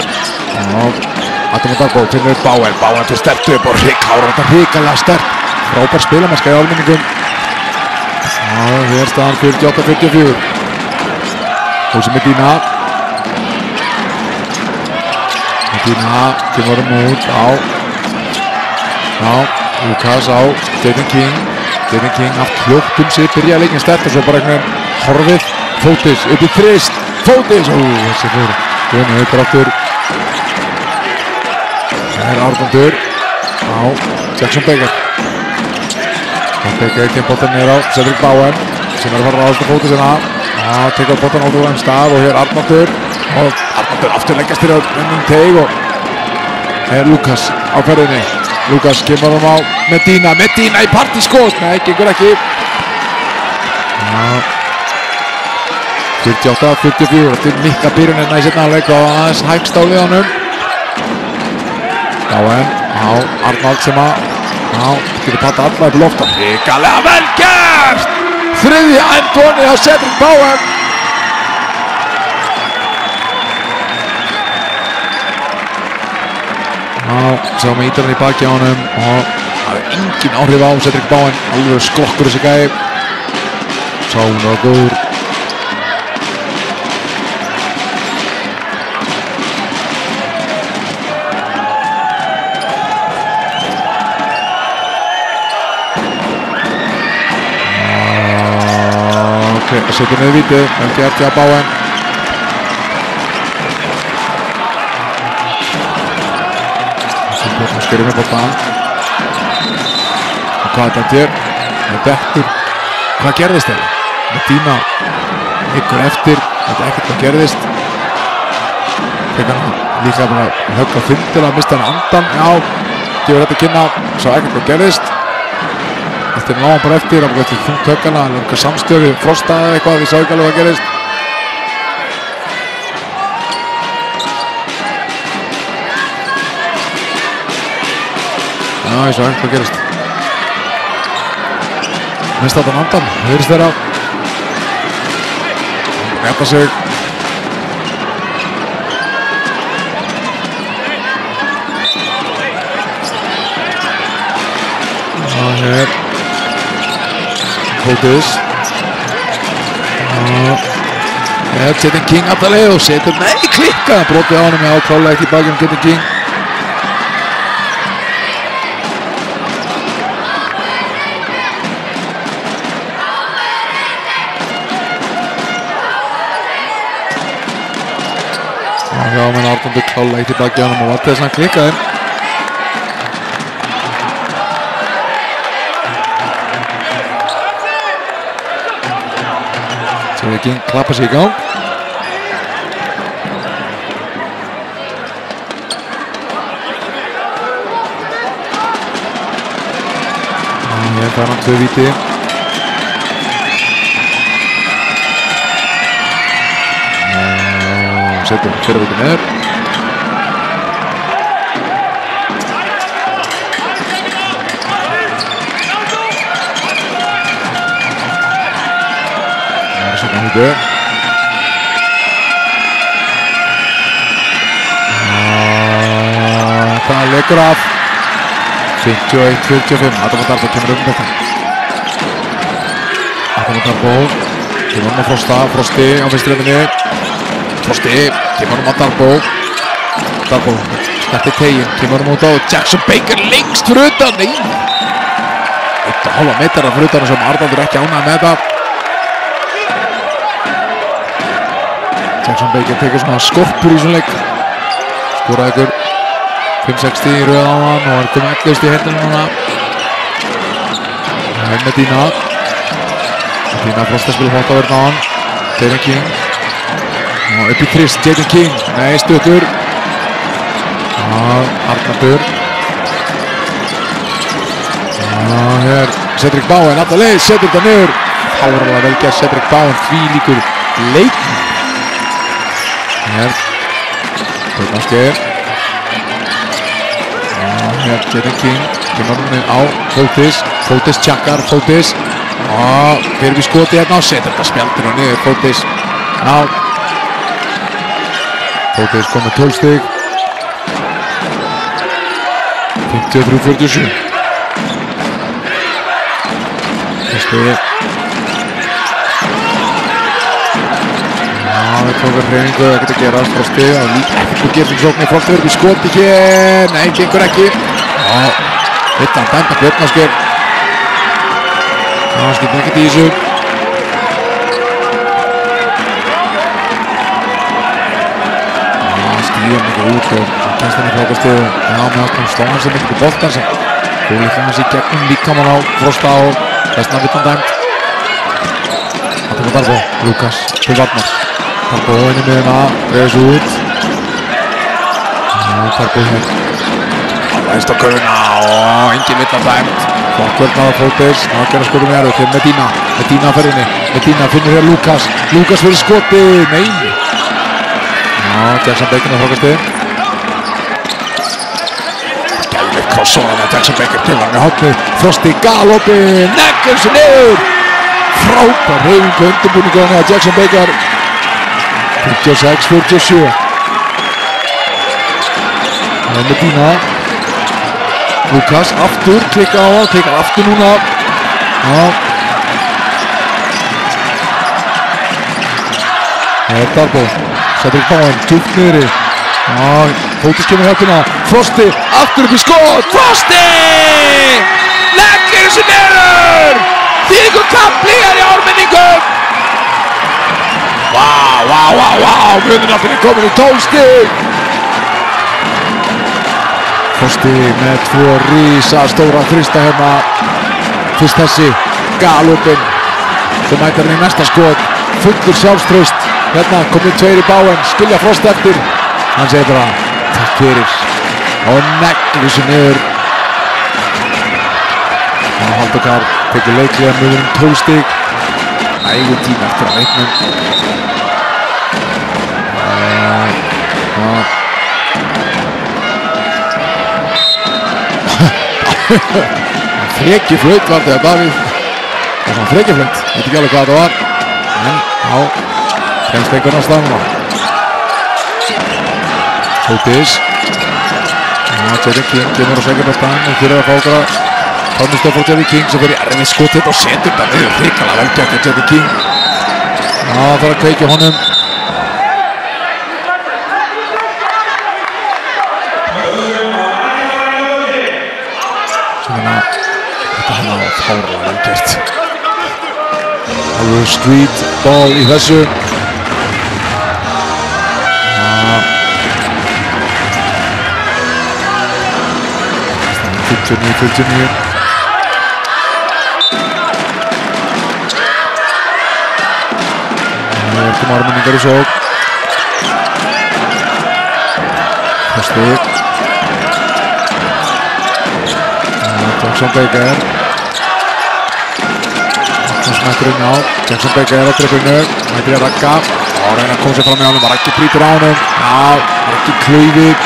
Adam Darbo finnur upp Bowen fyrir sterkt upp og hrikalega sterkt. Frábær spilamennska í almenningum. Hér staðan 48-44. Húsi með Dína. Dína kemur út á Lukas á Jaden King. Jaden King haft hljótt sig, byrja leikinn sterkt og svo bara einhvern veginn horfið. Fótis upp í þrist. Fótis! Þessi fyrir. Góðan upp aftur. Það er Arnaldur á Jackson Baker. Baker kemur boltan niður á Cedric Bowen sem er að fara að ráðast á Fótis hérna. Tekur boltan á þúðan stað og hér Arnaldur. Og Arnaldur aftur leggjast til að ennum teig og er Lukas á ferðinni. Lukas kemur hann á Medina í partískot. Nei, gengur ekki. 48-44. Þetta er mikla byrjun hérna í seinni hálfleik og aðeins hægst á liðanum. Bowen á Arnald sem að getur patta alla upp í lofta. Hrikalega vel gert! Þriðja endvonni á Cedric Bowen. Sjáum við ítalan í baki á honum og það er engin áhrif á Cedric Bowen. Alveg skrokkur þessi gæi. Sá hún var góður. Það setur niður vítið, vel gert hjá Bowen. Björn Ásgeir með boltan. Og hvað er þetta hér? Það er dettur. Hvað gerðist þeirra? Medina ykkur eftir, þetta er ekkert hvað gerðist. Þegar hann líka bara högg á þundil að mista hann andan. Gefur þetta kynna, sá ekkert hvað gerðist. Þetta náðan bara eftir, hann var eftir þungt höggana, hann var eitthvað samstöðu, frosta eða eitthvað, við sá ekki alveg hvað gerist. Ég sá ekki hvað gerist. Mista þetta andan, það virðist þeirra. Hann rétta sig. Hér. Fótis. Jaden King aftalega og setur klikka. Brotið á hann með áklálega ekki í bakinn Jaden King. Já, menn Arnaldur klálega ekki í bakinn á hann og var þess að klikkaði. Jaden King klappar sig í gang. Hér fær hann 2 víti. Setur fyrra víti niður. Það tekur af 51-45. Adama Darbo kemur þetta. Adama Darbo kemur á Frosta, Frosti á vinstri hendinni. Frosti kemur á Darbo. Darbo snertir teginn, kemur út á Jackson Baker lengst fyrir utan. Nei! 1,5 metrar fyrir utan sem Arnaldur ekki ánægður með þetta. Jackson Baker tekur svona skorpur í svona leik. Skoraði ykkur 5-60 í röð á hann og hann komið 11 í hendina núna. Það er Medina. Medina Frosta spila hótt á verðin á hann. Jaden King. Og upp í trist, Jaden King. Nei, stuttur. Arnaldur. Hér Cedric Bowen, alla leið, setur þetta niður. Fáránlega vel gert Cedric Bowen, þvílíkur leikmaður. Hér Björnarsgeir. Hér Jaden King kemur hann á Fótis. Fótis tjakkar, Fótis. Fyrir við skoti hérna og setur þetta spjaldir og niður. Fótis. Fótis kom með 12 stig. 53-47. Frosti. Það tókar hreyfingu, ekkert að gerast. Frosti og líka ekkert að gera sem sóknir. Frosti verður við skoti hér. Nei, gengur ekki. Vittan dæmda Björnarsgeir. Það skilur ekkert í þessu. Stíðan mikið út og kennst hann í frákastuðu. Já, með ákveðum slá hans mikið til boltan sem þú líka hans í gegnum líkamann á Frosta og þessna Vittan dæmt. Það tekur Darbo, Lukas til Vagnar. Darbo inn í miðuna, dregur þessu út. Darbo hér. Læst á körfuna og engin Vittan dæmt. Flott vörðnaða Fótis, það gerur skotum í erðu til Medina. Medina á ferðinni, Medina finnur hér Lukas. Lukas fyrir skoti, nei! Jackson Baker á frákastuðu. Gæðveikt krossóna með Jackson Baker til hann með hotnið. Frosti galopi, neggur sér niður. Frábær hreyfingu undirbúningu hann að Jackson Baker. 56-47. Það er Medina. Lukas aftur, klikka á það, klikkar aftur núna. Það er Darbo. Cedric Bowen, djúpt niðri. Fótis kemur hjálpina. Frosti, aftur upp í skot. Frosti! Leggur þessu niður! Þvílíkur kapli hér í ármenningum! Vá! Mununafinn er komin í 12 stig! Frosti með 2 risastóra þrista hérna. Fyrst þessi, galopin. Svo mætar hann í næsta skot. Fullur sjálfstraust. Hérna komið 2 í Bowen, skilja Frost eftir. Hann segir bara, takk fyrir. Og neglir þessu niður. Haldokar tekið leiklega munum 12 stig. Ægur tíma eftir að leiknum. Freki flaut var þetta Davíð. Það var svona freki flaut, veit ekki alveg hvað þetta var. En kemst einhvern á staðnum á. Fótis. Jaden King kemur á sækjabeltan og fyrir að fá okkar framstöð frá Jaden King sem fyrir erfið skotið og setur þetta niður. Hrikalega vel gert hjá Jaden King. Það þarf að kveikja honum. Svona þetta hann á fárlega vel gert. Alveg street ball í þessu. 49-49. Það kom ármenningar í sók. Frosti. Jackson Baker. Smætturinn á. Jackson Baker á trippinu. Mætir að Ragga. Reyna að koma sér fram með honum. Raggi brýtur á honum. Raggi klauðið.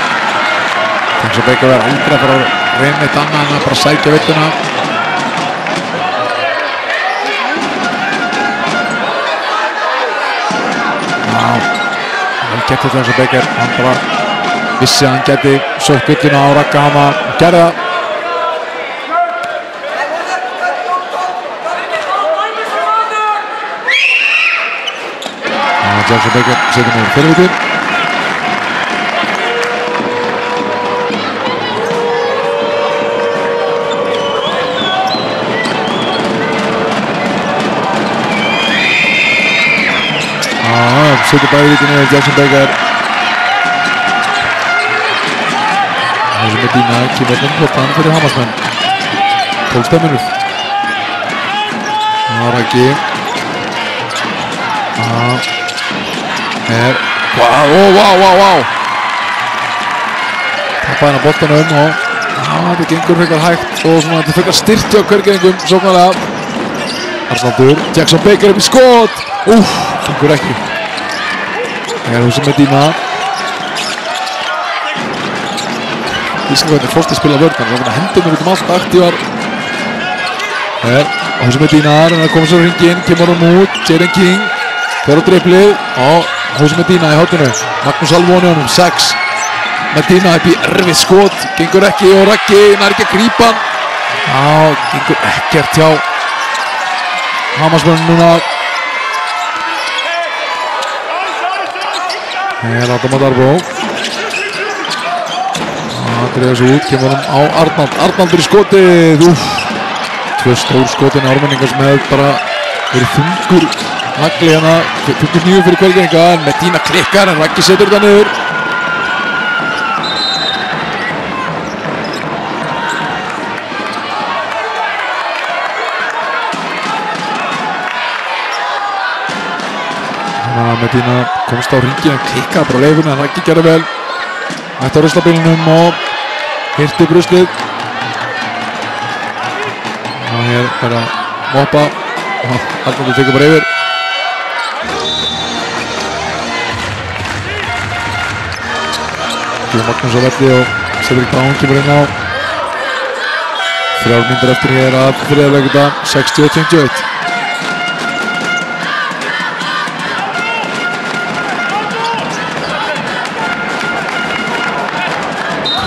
Jackson Baker verður aldrei að fara að reyna eitt annað en að bara sækja vittuna. Vel gett þetta Jackson Baker. Hann bara vissi að hann geti sótt gulluna á Ragga, hann gerði það. Jackson Baker setur niður fyrirvíti. Setur bæði víti niður Jackson Baker. Þessi Medina kemur umhóttan fyrir Hamarsmenn. 12 stemmur. Raggi. Vá tappaði hann á boltanum og þetta gengur frekar hægt og svona þetta frekar styrkt hjá Hveragerðingum sóknarlega. Arnaldur, Jackson Baker upp í skot. Gengur ekki. Það er Húsi Medina. Íslandvæðinir Frosti spila vörð, hann er hendunum út allt aktívar. Húsi Medina er að koma sér á hringinn, kemur hann út, Jaden King fer á driblið og Húsi Medina í hotinu. Magnús Alvóni honum 6. Medina upp í erfið skot, gengur ekki og Raggi nær ekki að grípa hann. Gengur ekkert hjá Hamarsmönnum núna. Adam Darbo. Dreifir sig út, kemur hann á Arnald. Arnaldur í skotið. 2 stór skotin í Ármenningar sem hefði bara verið þungur nagli hérna. 29 fyrir Hveragerðinga, en Medina klikkar en Raggi setur þetta niður. Medina komst á hringinn en klikkaði bara leifuna en Raggi gerði vel. Mætti á ruslabílunum og hirti upp ruslið. Og hér er að moppa og Arnaldur tekur bara yfir. Magnús á velli og Cedric Brown kemur inn á. 3 mínútur eftir hér að þriðja leikunda, 60-51.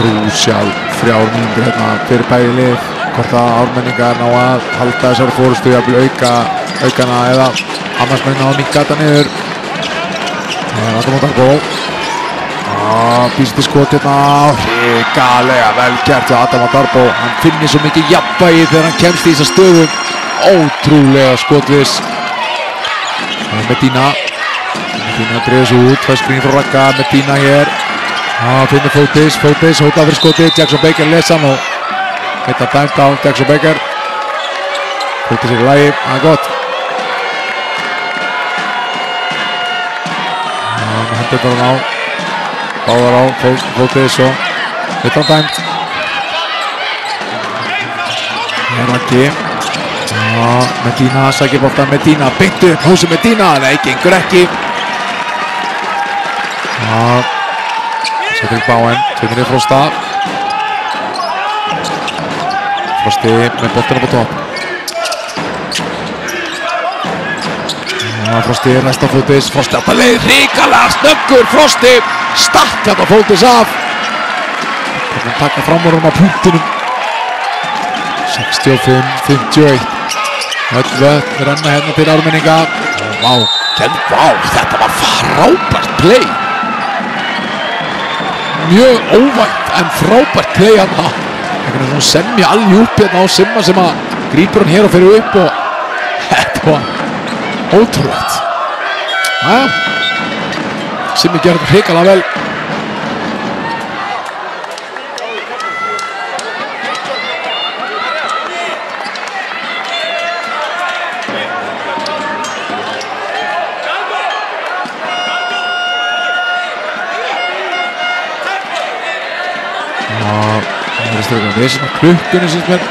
Krúsjál 3 mínútur hérna fyrir bæði lið. Hvort að Ármenningar ná að halda þessari fórustu, jafnvel aukana eða Hamarsmenn ná að minnka þetta niður. Adam Darbo. Býst í skot hérna, hrikalega vel gert hjá Adam Darbo. Hann finnir svo mikið jafnvægi þegar hann kemst í þessa stöðu. Ótrúlega skotviss. Medina dreifir sig út, fær skrín frá Ragga. Medina hér. Finnir Fótis, hótað fyrir skotið. Jackson Baker lesa hann og þetta dæmt á Jackson Baker. Fótis er í lagi, það er gott. Hann hendur bara á. Báðar á Fótis og þetta dæmt. Raggi. Medina sækir boltan. Medina beint upp, Húsi Medina. Nei, gengur ekki. Cedric Bowen, tekur niður Frosta. Frosti með boltan upp á topp. Frosti næst á Fótis. Frosti átt að leið hrikalega snöggur. Frosti stakk þetta Fótis af. Þannig að taka fram úr hann á punktinum. 65-51. Öll vötn renna hérna til Ármenninga. Vá, þetta var frábært play. Mjög óvænt en frábært play hérna. Einhvern veginn semja alveg upp hérna á Simma sem að grípur hann hér og fyrir upp og þetta var ótrúlegt. Simmi gerði þetta hrikalega vel. Það er svona klukkunni sem mér.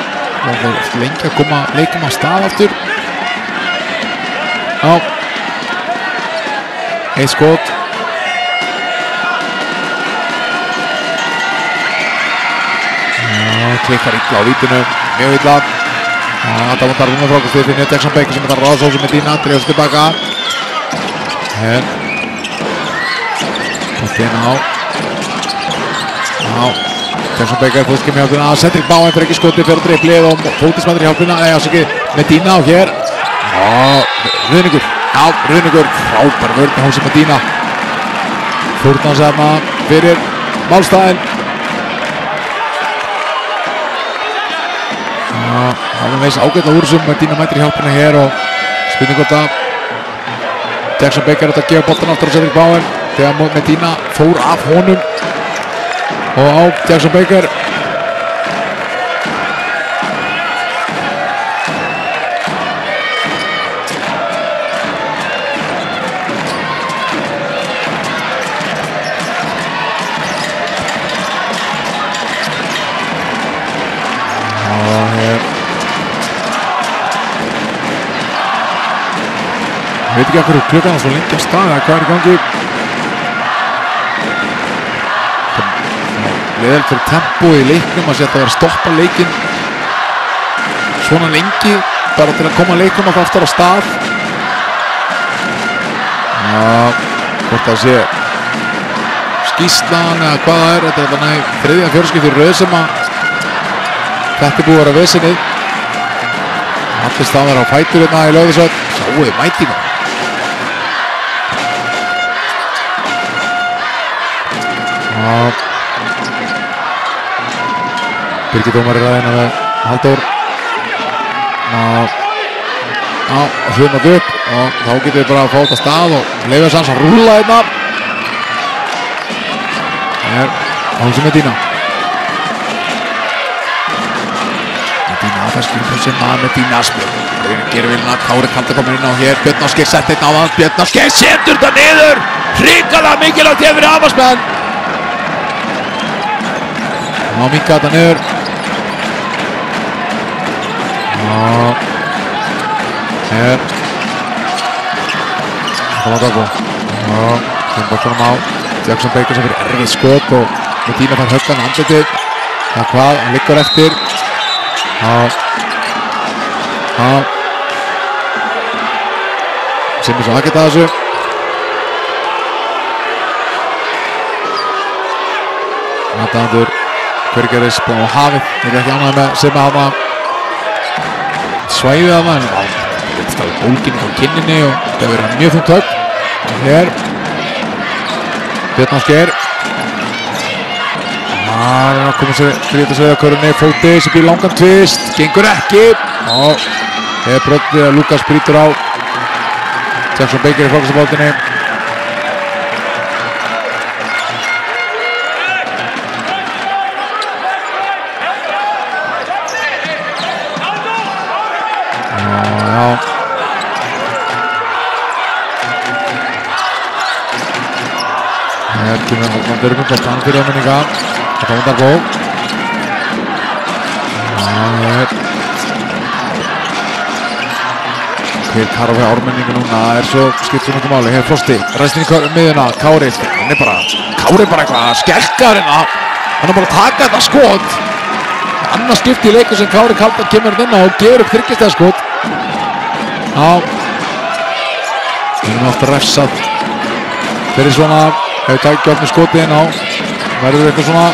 Það er lengi að koma leikum á stað aftur. Eitt skot. Klikkar illa á vítinu, mjög illa. Það vantar með frákastið fyrir Jackson Baker sem þarf ráðsósu með Medina, dreifast tilbaka. Þetta á. Jackson Baker fóttis kemur hjálpina. Cedric Bowen fyrir ekki skoti fyrir driblið og fóttis mætir hjálpina. Nei, ásakið Medina og hér. Ruðningur. Ruðningur. Frábær vörn hjá Jose Medina. Fórnar sig þarna fyrir málstæðin. Það veist ágætlega úr þessum. Medina mætir hjálpina hér og spurning hvort að Jackson Baker átt að gefa boltan aftur á Cedric Bowen þegar Medina fór af honum og á Jackson Baker. Ég veit ekki af hverju klukkan er svo lengi af stað eða hvað er í gangi. Leðilegt fyrir tempo í leiknum að setja að vera að stoppa leikinn svona lengi bara til að koma leiknum að það aftur á stað. Hvort það sé skýrslan eða hvað það er. Þetta er þannig þriðja fjórskipti röð sem að þetta er búið að vera vesenið. Allir staðar á fætur hérna í Laugardalshöll. Sjáuðu mætinguna. Birgir dómar í ræðina með Halldór. Hlunat upp og þá getur við bara að fá þetta stað og leyfa þess að rúlla hérna. Það er Jose Medina. Medina að það skilur sem að Medina spil. Gerir vilna, Kári Kalda komur inn á hér. Björn Ásgeir sett einn á það. Björn Ásgeir setur þetta niður. Hrikalega mikilvægt hér fyrir Hamarsmenn. Ná minka þetta niður. Hér. Það var Dagbo. Þeim boltanum á. Jackson Baker sem fyrir erfið skot og Medina fær höggan andletið. Það hvað, hann liggur eftir. Simmi svo aðgeta þessu. Aðdæðandur Hvergeris á hafið. Þeir ekki ánægði með Simmi hana svæðið hana en þetta stáði bólginni á kinninni og það hefur verið mjög þungt högg. Hér Björn Ásgeir. Það er að koma sér fyrir þetta sveðakörunni. Fóti sem býr langan tvist. Gengur ekki. Og hefur brotið að Lukas brýtur á Jackson Baker í frákastabóltinni. Hér kemur Hálfdandur með boltan fyrir áminninga. Þetta vandar Bó. Hér Karfi ármenningu núna, það er svo skipt svo mjög máli. Hér Frosti, ræstin í miðjuna, Kári. Kári bara eitthvað að skelka hérna. Hann er bara að taka þetta skot. Annars skipti í leiku sem Kári Kaldan kemur inn á og gefur upp þriggjastiga skot. Það er ofta refsað fyrir svona. Hefur tækja upp með skotið inn á. Verður eitthvað svona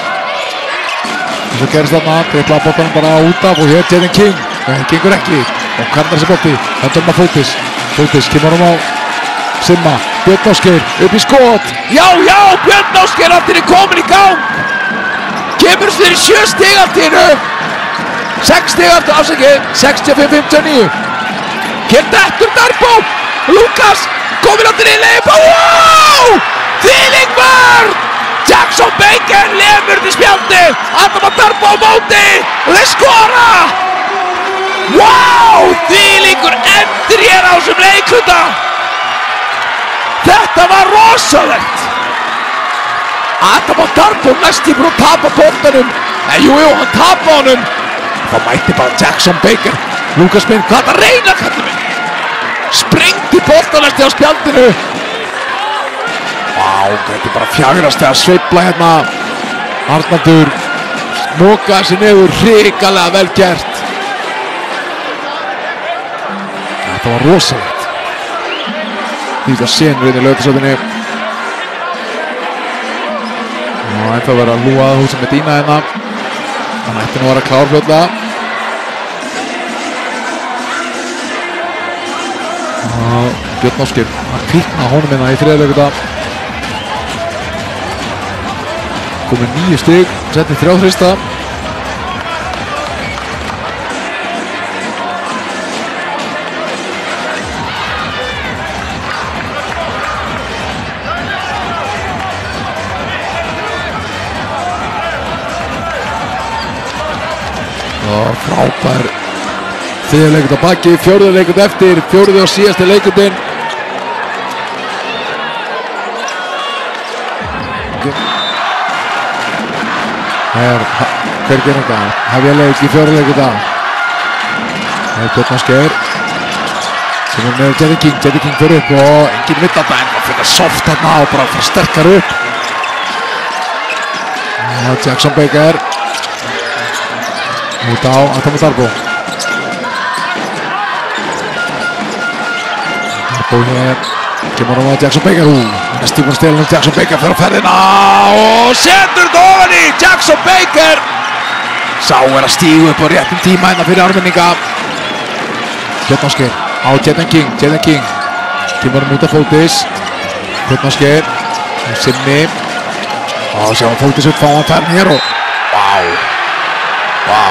eins og gerist þarna. Tripla boltanum bara út af og hér Jaden King. Það gengur ekki. Og karnar sér bolti. Hendur hann á Fótis. Fótis kemur hann á Simma. Björn Ásgeir upp í skot. Já, Björn Ásgeir aftur er komin í gang. Kemur fyrir 7 stig aftur. 6 stig aftur afsakið. 65-59. Hér dettur Darbo. Lukas komin aftur í leið. Wow! Þvílík vörn! Jackson Baker lemur til spjaldið. Adam Darbo á móti og þeir skora! Wow! Þvílíkur endur hér á þessum leikluta. Þetta var rosalegt. Adam Darbo næst í búinn að tapa boltanum. Jú, hann tapa honum. Þá mætti bara Jackson Baker. Lukas minn, hvað er það að reyna, kallar minn? Sprengti boltan næst á spjaldinu. Vá, þetta er bara fjagrast að sveifla hérna. Arnaldur mokaði sig niður, hrikalega vel gert. Þetta var rosalegt. Líka senur inn í Laugardalshöllinni. Það ætti að vera að lúa að húsa með Dína hérna. Hann ætti nú að vera klár fljótlega. Björn Ásgeir, hann kvikna honum hérna í þriðja leikluta. Komið 9 stig, setni 3 þrista. Og frábær þriðja leiklut á baki, fjórða leiklut eftir, fjórði og síðasti leiklutin. Hvergeringa, hefja leik í fjórða leiklut á. Björn Ásgeir sem með Jerry King fyrir upp og enginn vill að það en fyrir soft þarna og bara fyrir sterkar upp. Jackson Baker út á Atomo Darbo. Darbo hér, kemur á Jackson Baker. Næstu búinn stelunum Jackson Baker fyrir að ferðina og setur þetta ofan í Jackson Baker. Sá er að stígu upp á réttum tíma hérna fyrir ármenninga. Björn Ásgeir á Jaden King. Kemur út af Fótis. Björn Ásgeir, Simmi. Og sjáum Fótis upp, fá hann færn hér og Vá.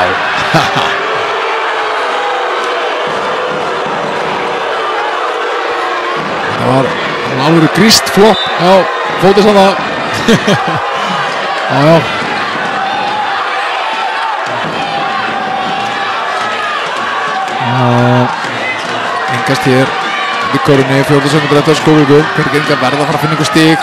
Það var alveg gríst flopp á Fótis að það. Já. Engast hér í körunni, 4 sekúndur eftir skóvíku. Hvergeringa verða að fara að finna ykkur stig.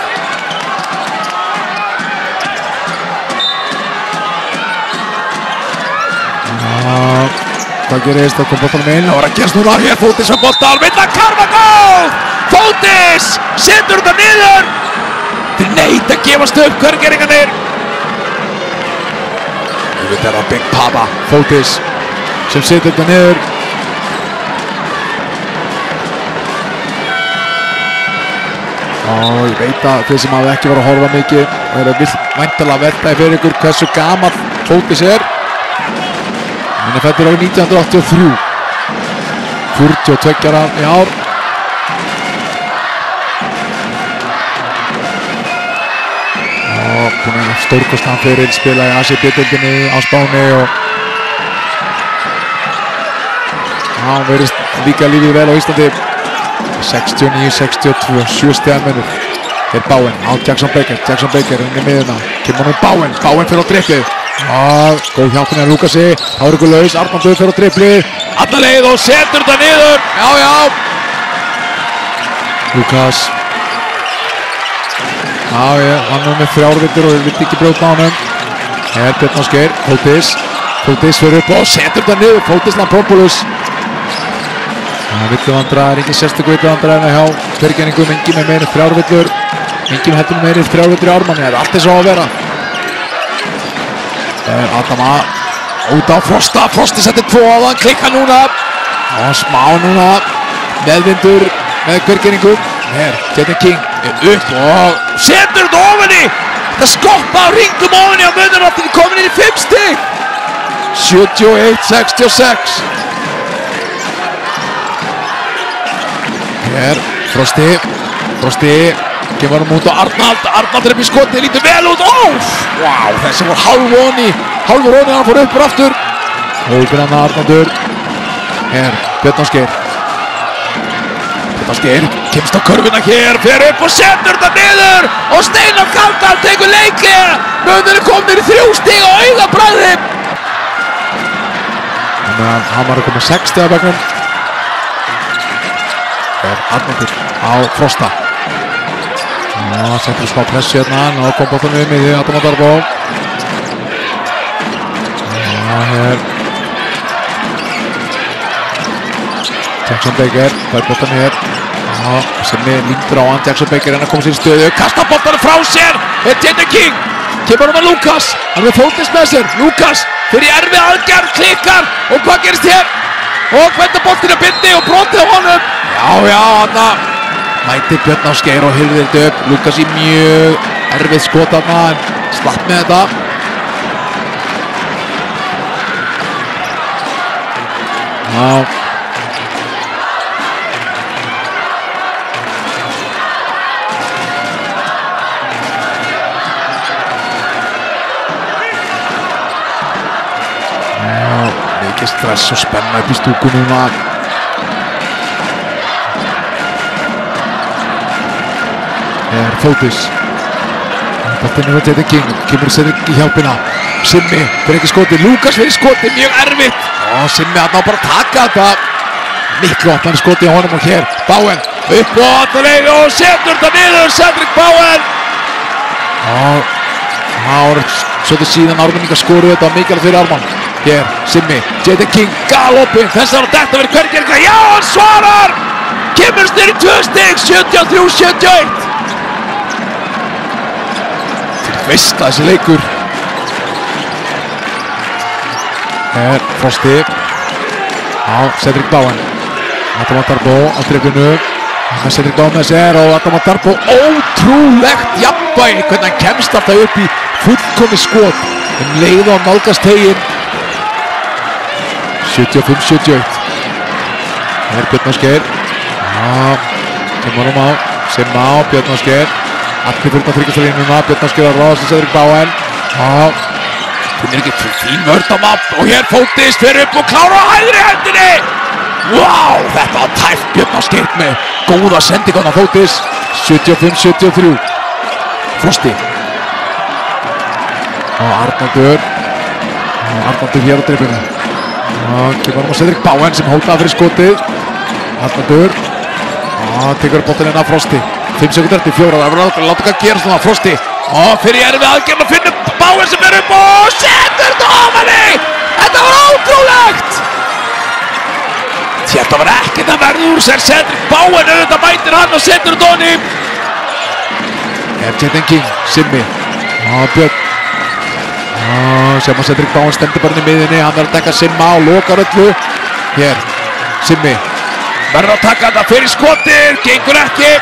Hvað gerist? Það kom boltanum inn. Það var að gerast núna hér. Fótis á boltan. Vinna Carvajal! Fótis setur þetta niður. Þeir neita að gefast upp Hvergeringarnir. Þetta er það Big Papa Fótis sem setur þetta niður. Ég veit að þeir sem hafa ekki verið að horfa mikið og eru væntanlega að velta fyrir ykkur hversu gamall Fótis er. Hann er fæddur árið 1983, 42 ára í ár. Og búinn að stórkostlegan feril, spila í ACB-deildinni á Spáni og hann verðist líka lífið vel á Íslandi. 69-62, 7 stiga munur. Þeir Bowen á Jackson Baker inn í miðuna. Kemur hann Bowen fyrir á driplið. Góð hjálpinn af Lukasi. Það er ykkur laus, Arnaldur fyrir á driplið. Alla leið og setur þetta niður. Já. Lukas. Hann er með 3 vítur og vill ekki brjóta á honum. Hér Björn Ásgeir, Fótis fyrir upp og setur þetta niður. Fótis Lampropoulos. Villuvandræðar, engin sérstöku villuvandræðina hjá Hvergerningum, engin með meiri 3 villur, engin heldur með meiri 3 villur í Ármanni, það er allt eins og á að vera. Það er Adama út á Frosti setur 2 á þann, klikka núna og smá núna, meðvindur með Hvergerningum. Hér, Jaden King upp og setur þetta ofan í, þetta skoppa á ringum ofan í á munuráttin, komin inn í 5 stig, 71-66. Hér, Frosti, kemur hann út á Arnald er upp í skoti, lítur vel út, Vá, þessi var hálfur honi, hann fór upp og aftur. Hópir hann að Arnaldur. Hér, Björn Ásgeir, kemst á körfuna hér, fer upp og setur þetta niður og Steinar Kaldal tekur leiki. Mönnur er komin í 3 stig á augabragði. Hann var að koma 6 stiga bekknum. Arnaldur á Frosta. Settur smá pressi hérna og kom boltan um í Atomo Darbo. Hér Jackson Baker, fær boltan hér. Sem er lindur á hann, Jackson Baker að koma sér í stöðu, kasta boltan frá sér. Jaden King, kemur hann með Lukas, hann er Fótis með sér. Lukas fyrir erfið aðgerð, klikkar og hvað gerist hér? Og hvenda boltinn að bindi og brotið á honum. Já, hann mætir Björn Ásgeir og hirðir þetta upp. Lukas í mjög Erfið skot þarna en slapp með þetta. Já. Mikið stress og spenna upp í stúku núna. Fótis. Boltinn er á Jaden King, kemur Cedric í hjálpina. Simmi fyrir ekki skoti, Lukas fyrir skoti, mjög erfitt. Simmi hann á bara að taka þetta. Miklu opnari skoti á honum og hér. Bowen upp og allaleið og setur þetta niður, Cedric Bowen. Svolítið síðan Ármenningar skoruðu þetta mikilvægt fyrir Ármann. Hér, Simmi, Jaden King, galopin, þess að þetta verið hvergerðingar. Já, hann svarar! Kemur styrir í 2 stig, 73-71. Veistla þessi leikur. Frosti. Cedric Bowen. Adama Darboe á driflinu. Cedric Bowen með sér og Adama Darboe. Ótrúlegt jafnvægi hvernig hann kemst alltaf upp í fullkomið skot. Leið og nálgast teginn. 75-71. Björn Ásgeir. Kemur á. Simma á Björn Ásgeir. Allir fyrir að þryggjast á línuna, Björn Ásgeir að ráðast í Cedric Bowen. Finnir ekki fín vörn á mapp og hér Fótis fyrir upp og klára á hægri hendinni. Vá, þetta var tæft Björn Ásgeir með góða sendingan á Fótis. 75-73. Frosti. Arnaldur. Arnaldur hér á driflinu. Kemur á Cedric Bowen sem hótaði fyrir skotið. Arnaldur. Tekur boltinn inn af Frosti. 5 sekúndur eftir 4, það verður að láta hvað gera svona. Frosti, fyrir erfið aðgerð og finnur Bowen sem upp og setur þetta ofan í! Þetta var ótrúlegt! Þetta var ekkert að verða úr sér. Cedric Bowen auðvitað mætir hann og setur þetta ofan í. Jaden King, Simmi, Björn. Sem að Cedric Bowen stendur bara inn í miðinni, hann verður að dekka Simma og lokar öllu. Hér, Simmi, verður að taka þetta fyrir skotið, gengur ekki.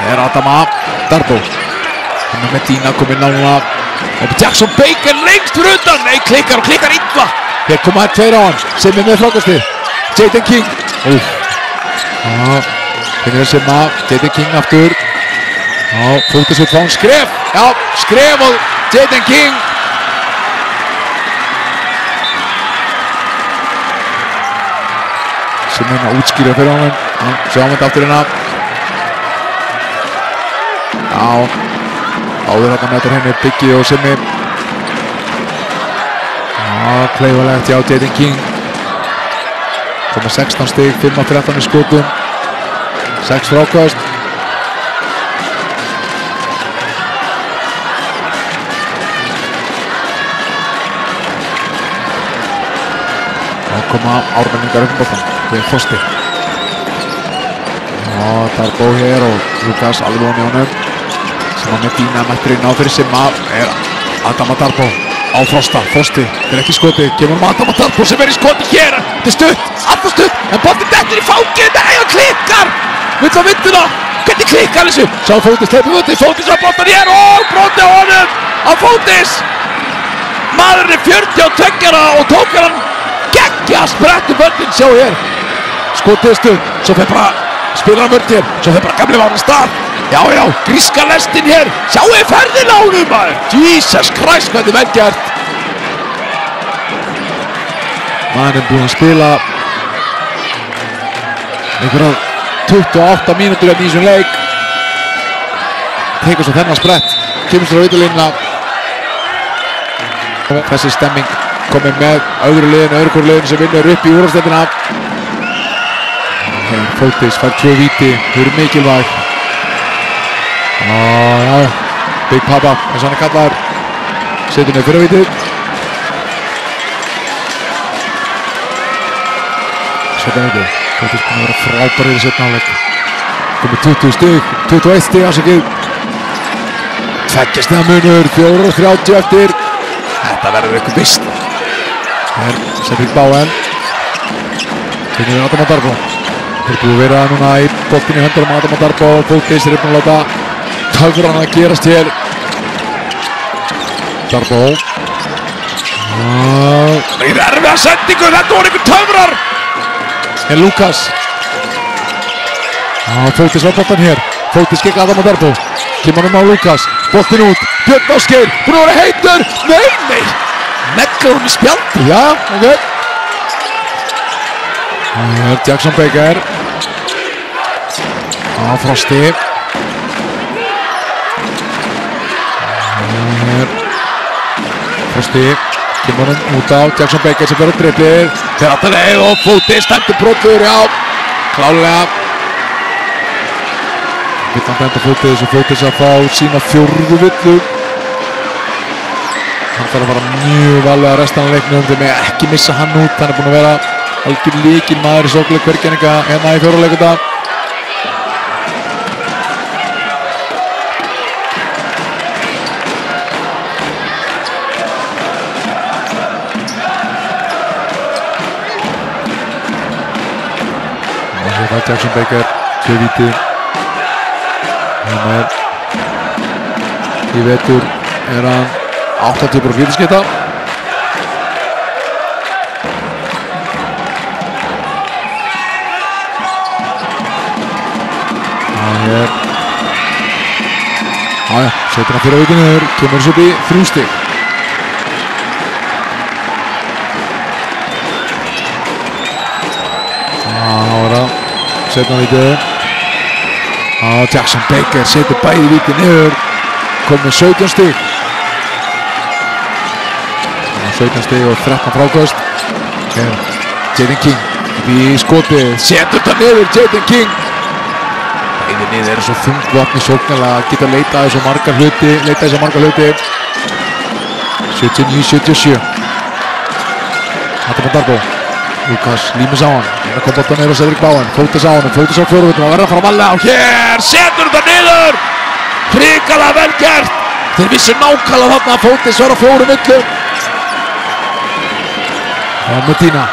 Adama Darboe. Medina kom inn á núna. Jackson Baker lengst fyrir undan. Nei, klikkar og klikkar illa. Hér koma þær 2 á hann. Simmi með frákastið. Jaden King. Finnir að Simma. Jaden King aftur. Fótis út frá hann. Skref. Já, skref og Jaden King. Simmi hann að útskýra fyrir hann. Sjáum þetta aftur hérna. Áður þarna meðtur henni Biggi og Simmi. Kleifalegt hjá Jaden King. Komið 16 stig, 5 af 13 í skotum. 6 frákast. Þá koma Ármenningar upp á boltann. Við Frosti. Darboe hér og Lukas alveg ofan í honum. Sem að Medina mættur inn á fyrir Simma. Adama Darboe á Frosta. Frosti er ekki skotið. Kemur Adama Darboe sem í skotið hér. Þetta stutt, alltaf stutt. En boltinn dettur í fangið. Nei, hann klikkar. Vill á myndina. Hvernig klikkar þessu? Sá Fótis teipur úti. Fótis á boltan hér og brotið á honum. Á Fótis. Maðurinn er 42 og tók hann geggja sprettu böndin. Sjá hér. Skotið stutt. Svo fer bara spilar hann vörð hér. Svo fer bara gamli varna stað. Já, gríska lestin hér. Sjáu ferðin á honum maður. Jesus Christ, hvað þetta er vel gert. Maðurinn búinn að spila einhverja 28 mínútur í þessum leik. Tekur svo þennan sprett. Kemur sér á vítalínuna. Þessi stemming komið með öðru hvoru liðinu sem vinnur upp í úrvalsdeildina. Fótis fær 2 víti. Þau eru mikilvæg. Big Papa, eins og hann er kallaður. Setur niður fyrir vítið. Sjötta vítið. Fótis búinn að vera frábærið í seinni hálfleik. Komið 20 stig, 21 stig afsakið. 2 stiga munur, 4:30 eftir. Þetta verður eitthvað veistla. Hér, Cedric Bowen. Finnur Adama Darboe. Þeir búið að vera núna í boltinu í höndunum á Adama Darbo og Fótis er búin að láta töfran að gerast hér. Darbo. Það er erfiða sendingu, þetta voru einhver töfrar! En Lukas. Fótis á boltan hér. Fótis gegn Adama Darbo. Kemur hann á Lukas. Boltin út. Björn Ásgeir. Búin að vera heitur. Nei! Neglar hún í spjaldi. Já, ok. Það er Jackson Baker. Frosti. Frosti. Kemur hann út á Jackson Baker sem verður dribblir. Þeir alltaf leið og Fótis stendur brotur, já. Klálega. Villan benda Fótis og Fótis að fá sína 4. villu. Hann þarf að fara mjög alveg að restan af leiknum. Þeir með ekki missa hann út. Hann er búinn að vera algjör lykilmaður í sóknarleik Hvergerðinga hérna í 4. leikunda. Það er Jackson Baker, 2 víti. Hann í vetur er hann 80% vítaskipta. Jájá, setur hann fyrir auðvitað niður, kemur þessu upp í 3 stig. Setna vítið. Jackson Baker setur bæði vítið niður. Kom með 17 stig. 17 stig og 13 fráköst. Jaden King í skotið. Setur þetta niður, Jaden King. Bæði niður er svo þungt í sóknarlega að geta leitað þessu marga hluti. 79-77. Adama Darbo. Lukas límis á hann. Hérna kom boltan niður á Cedric Bowen. Fótis á hann. Fótis á 4. villu. Að verða að fara að valega. Og hér setur þetta niður. Hrikalega vel gert. Þeir vissu nákvæmlega þarna að Fótis var á 4. villu. Medina.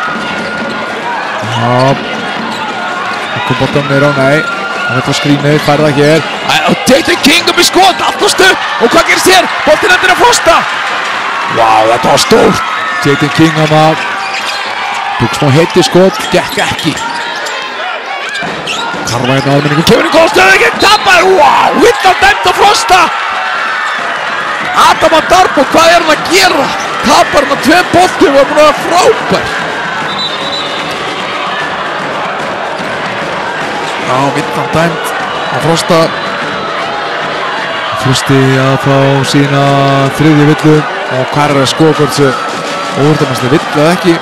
Kom boltan niður á, nei. Hann er frá skrínið, færða hér. Og Jaden King í skot. Allt og stutt. Og hvað gerist hér? Boltin endur að Frosta. Vá, þetta var stórt. Jaden King hana. Tók smá heiti skot, gekk ekki. Karma hérna aðminningu, kemur í góða stöðu, gegn tapar. Wow, villan dæmt á Frosta. Adama Darbo, hvað er hann að gera? Tapar hann að 2 boltum og er búin að vera frábær. Já, villan dæmt á Frosta. Frosti að fá sína 3. villu. Og hvað er að skoða fyrir þessu óvörðarmesslega villu eða ekki?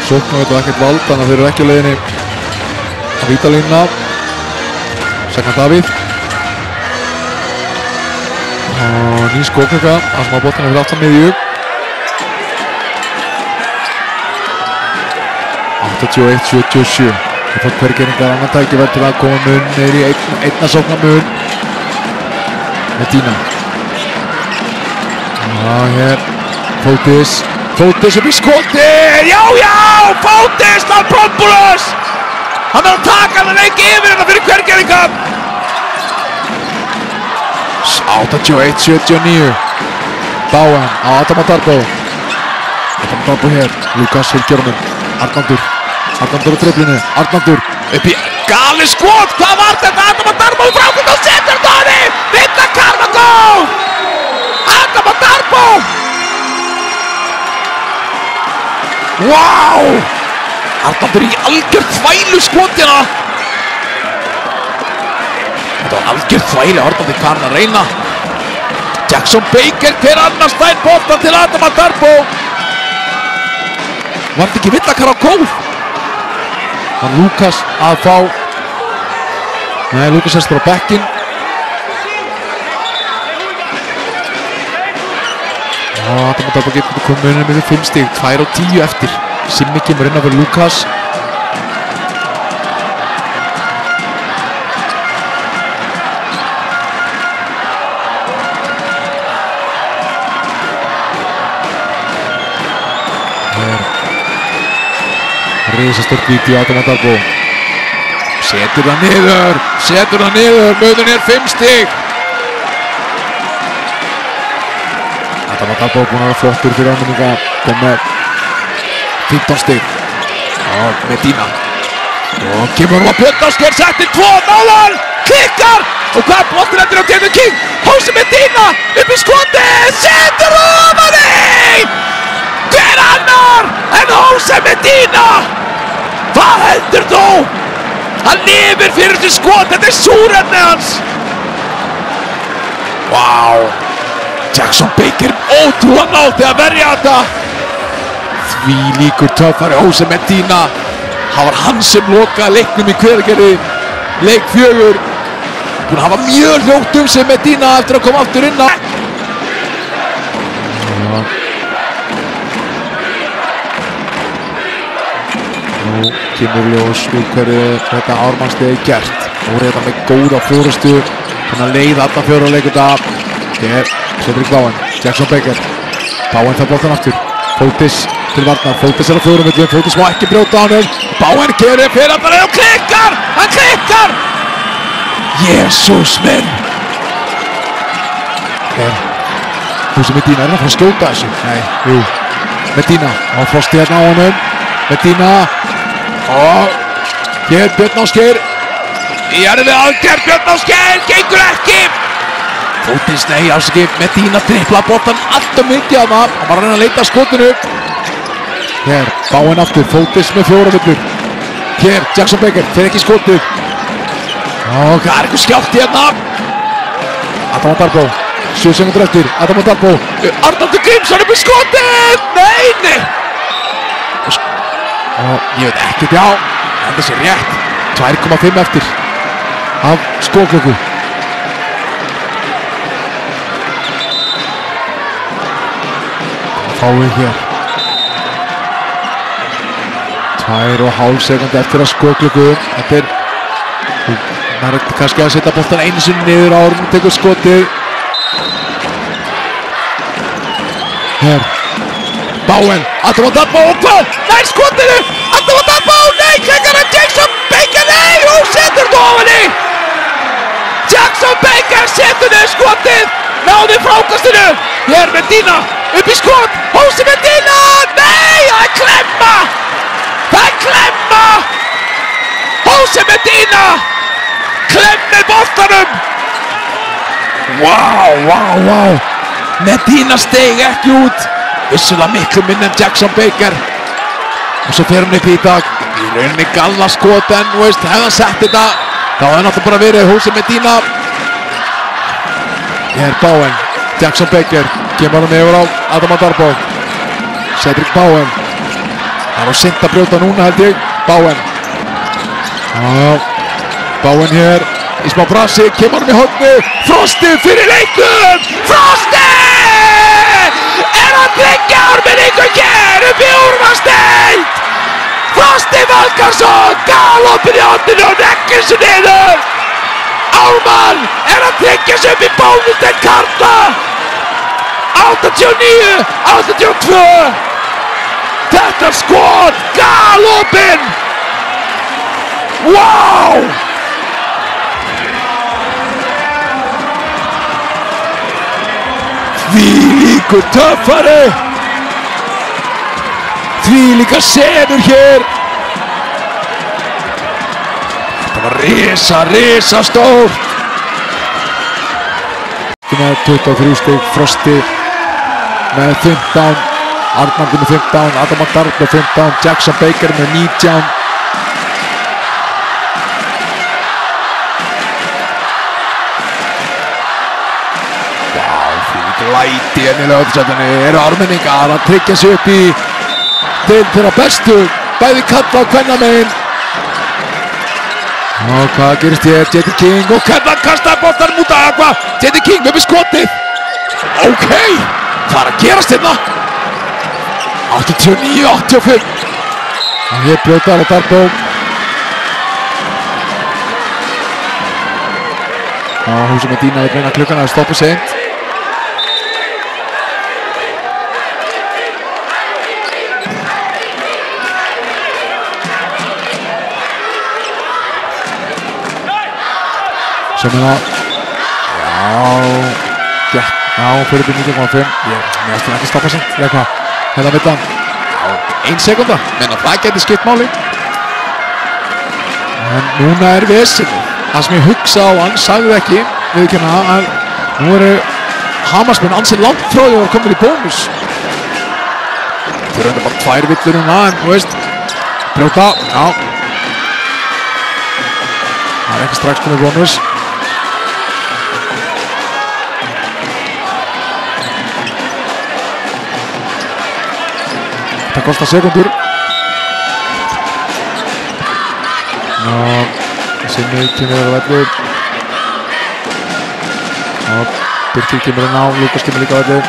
Sóknum þetta ekkert vald, þannig að þeir eru ekki á leiðinni á vítalínuna. Segnar Davíð. Og ný skóknöka, að sem á boltinu fyrir aftan miðju. 81-77. Það fór Hvergerðingar annan tækifæri til að koma mun niður í einna sóknarmun. Medina. Hér, Fótis. Fótis upp í skoti, já, Fótis, Lampropoulos! Hann verður að taka hann ekki yfir hérna fyrir Hvergerðinga. 81-79. Bowen á Adama Darbo. Adama Darbo hér, Lukas fylgir honum. Arnaldur á dribblinu, Arnaldur upp í gali skot, hvað var þetta? Adama Darbo frákvæmt og setur þetta á henni! Villa Carvagó! Adama Darbo! Wow! Arnaldur í algjör þvælu skotina. Þetta var algjör þvæli, Arnaldur kann að reyna. Jackson Baker, hver annars stær boltan til Adama Darbo. Var þetta ekki Villa Carvagó? Þann Lukas að fá. Nei, Lukas sest bara á bekkinn. Adama Darbo getur komið inn með 5 stig, 2-10 eftir. Simmi kemur inn á fyrir Lukas. risastórt vídeó Adama Darbo. Setur það niður, munurinn er 5 stig. Adama Darbo búinn að vera flottur fyrir áminninga, kom með 15 stig. Og Medina. Og kemur hún að Björn Ásgeir, settir 2, náðar, klikkar. Og hvað er boltinn eftir á David King? Jose Medina upp í skotið, setur ofan í! Hver annar en Jose Medina? Hvað heldur þú? Hann lifir fyrir þessu skot, þetta er súrefni hans. Vá, Jackson Baker ótrúlega nátti að verja þetta. Þvílíkur töffari Jose Medina. Það var hann sem lokaði leiknum í Hveragerði, leik 4. Búinn að hafa mjög hljótt sig Medina eftir að koma aftur inn á. Nú kemur ljós úr hverju þetta Ármannsliðið er gert. Nú er þetta með góða fórustu, búinn að leiða alla 4 leikunda. Hér Cedric Bowen, Jackson Baker. Bowen þarf boltan aftur. Fótis til varnar, Fótis er á 4 millum, Fótis má ekki brjóta á hann. Bowen keyrir fyrir að bara og klikkar! Hann klikkar! Jesús minn! Jose Medina, er hann að fara að skjóta þessu? Nei, jú. Medina, á frosti hérna á honum. Medina. Og hér Björn Ásgeir. Í erfið aðgerð, Björn Ásgeir, gengur ekki! Fótis, nei, afsakið, Medina tripla boltan alltaf mikið að það. Hann var að reyna að leita skotinu. Hér, Bowen aftur, Fótis með 4 millur. Hér, Jackson Baker, fer ekki skotið. Og það er eitthvað skjátt hérna. Adama Darbo, 7 sekundur eftir, Adama Darbo. Arnaldur Grímsson upp í skotið! Nei! Og ég veit ekkert, já, en þessi er rétt. 2,5 eftir af skóklöku. Fáið hér. 2,5 sekundi eftir að skóklöku. Þetta er... Það er kannski að setja boltan einu sinni niður á orðinu, tekur skotið. Hér. Bowen, Adama Darbo og hvað? Nær skotinu! Adama Darbo, nei, klikkar hann Jackson Baker, nei, hún setur þetta ofan í! Jackson Baker setur niður skotið, náði frákastinu. Hér Medina, upp í skot, Jose Medina, nei, það er klemma! Það er klemma! Jose Medina! Klemmir boltanum! Vá! Medina steig ekki út. Vissulega miklu minni en Jackson Baker. Og svo fer hann upp í dag. Í rauninni galla skot en, hefði hann sett þetta. Þá hefði náttúrulega bara verið Jose Medina. Hér Bowen, Jackson Baker. Kemur hann yfir á Adama Darbo. Cedric Bowen. Það er á synd að brjóta núna held ég. Bowen. Bowen hér í smá brasi, kemur hann í horni. Frosti fyrir leiknum! Frosti! Er að tryggja Ármenningu hér upp í úrvalsdeild! Frosti Valgarðsson, galopin í horninu og nekkir sig niður! Ármann er að tryggja sig upp í bónusdeild karla! 89-82! Þetta skot, galopin! Wow! Þvílíkur töffari! Þvílíkar senur hér! Þetta var risa stórt! Með 23 stig, Frosti með 15, Arnaldur með 15, Adama Darbo með 15, Jackson Baker með 19. Læti enn í Laugardalsvelli eru Ármenningar að tryggja sig upp í deild þeirra bestu, bæði kalla og kvennamegin. Og hvað gerist hér? J.D. King og Kellan kastar boltanum út af hvað? J.D. King upp í skotið. Ok, hvað er að gerast hérna? 89-85. Og hér brjótar á Darbo. Og Jose Medina er meina klukkan að stoppa seint. sem fyrir upp í 19,5. Mér ætti ekki að stoppa sent eða hvað. Hérna mittan 1 sekúnda, menn að það geti skipt máli. En núna vesen. Það sem ég hugsa á hann sagði ekki viðurkenna að nú eru Hamarsmenn ansið langt frá því að vera komin í bónus. Þau eru bara 2 villur núna, en þú veist brjóta, já. Það ekki strax komið bónus. Það kostar sekundur. Simmi kemur að velli. Birkir kemur inn á, Lukas kemur líka að velli.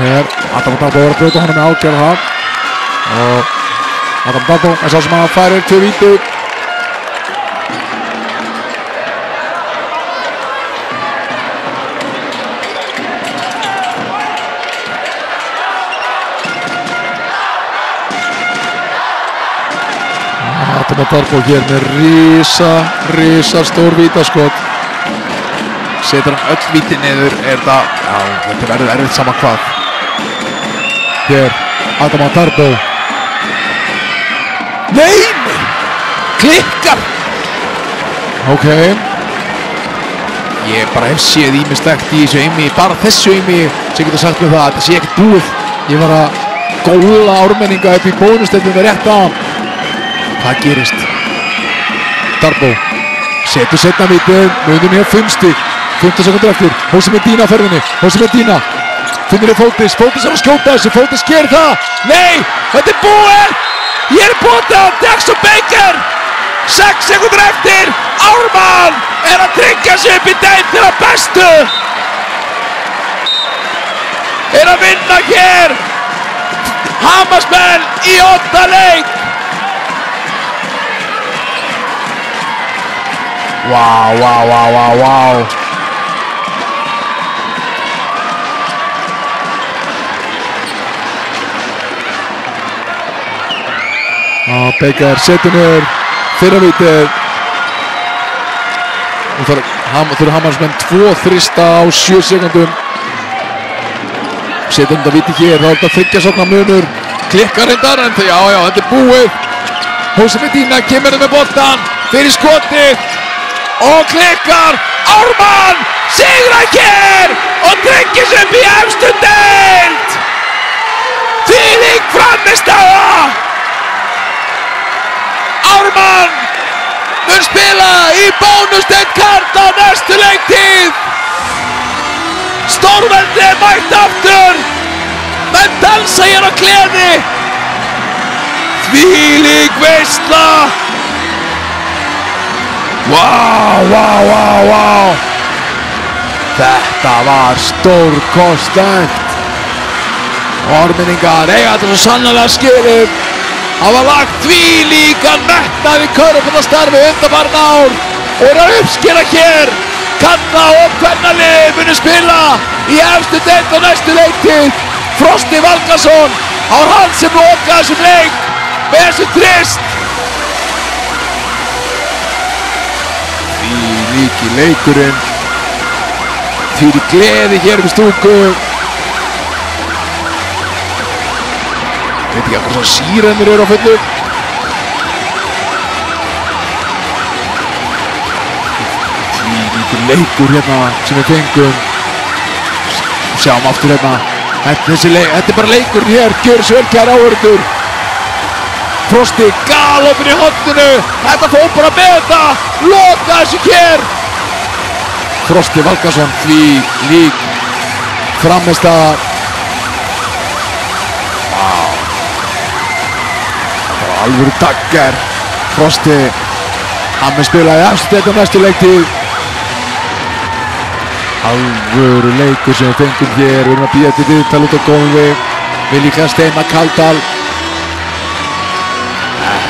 Hér, Adam Dato er að brjóta honum með ágjörð það. Og Adam Dato er sá sem hann færir 2 víti. Adam Dato hér með risa stór vítaskot. Setur hann öll víti niður, þetta verður erfitt saman hvað. Hér, Adam Dato. Nei! Klikkar! Ok. Ég bara hef séð ýmislegt í þessu eimi, bara þessu eimi sem getur sagt mér það að þetta sé ekkert búið. Ég var að góla ármenninga upp í bónusdeildinni rétt á hann. Hvað gerist? Darbo setur setna vítið, munum hér 5 stig, 15 sekundur eftir. Hósi Medina á ferðinni, Hósi Medina finnir Fótis, Fótis er að skjóta þessu, Fótis gerir það. Nei, þetta er búið. Ég er bótað, Jackson Baker 6 sekundur eftir. Ármann er að tryggja sig upp í deildina bestu, er að vinna hér. Hamarsmenn í 8 leik. Vá. Baker setur niður fyrra vítið. Nú þurfa Hamarsmenn 2 þrista á 7 sekundum. Setur þetta vítið hér, þá er þetta 3 sókna munur. Klikkar reyndar, en já, þetta er búið. Hósi Medina kemur með boltan fyrir skotið og klikkar. Ármann sigrar hér og tryggir sig upp í efstu deild. Þvílík frammistaða. Ármann mun spila í bónusdeild karla á næstu leiktíð. Stórveldi er mætt aftur. Menn dansa hér á gleði. Þvílík veisla. Vá. Þetta var stórkostlegt. Ármenningar eiga þetta svo sannarlega skilið. Hafa lagt þvílíkan metnað í körfuboltastarfi undanfarin ár og eru að uppskera hér. Karla og kvennalið munu spila í efstu deild á næstu leiktíð. Frosti Valgason, það var hann sem lokaði þessum leik með þessu trist. Þvílíki leikurinn, þvílík gleði hér við stúku. Ég veit ekki af hversu sírennir eru á fullu. Þvílíkur leikur hérna sem við fengum. Sjáum aftur hérna. Þetta er bara leikurinn hér, gjör svo vel kæra áhorfendur. Frosti galopin í horninu. Þetta fór bara með þetta. Loka þessu hér. Frosti Valgason, þvílík frammistaða. Alvöru dagger. Frosti, hann mun spila í efstu deild á næstu leiktíð. Alvöru leikur sem við fengum hér. Við erum að bíða til viðtal út á góðum við líka Steinar Kaldal.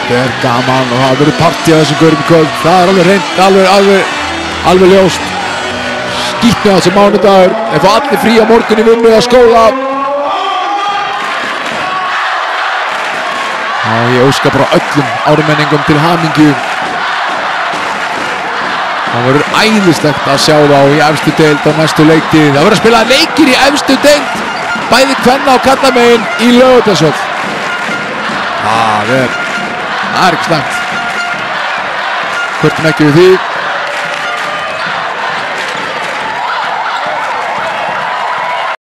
Þetta er gaman og það verður partí á þessum gaurum í kvöld. Það er alveg hreint, alveg ljóst. Skýtt með þessi mánudagur. Þeir fá allir frí á morgun í vinnu eða skóla. og ég óska bara öllum ármenningum til hamingju. Það verður æðislegt að sjá þá í efstu deild á næstu leiktíð. Það verður að spila leikir í efstu deild, bæði kvenna og karlamegin í Laugardalshöll. Það er ekki slæmt. Hvörtum ekki við því.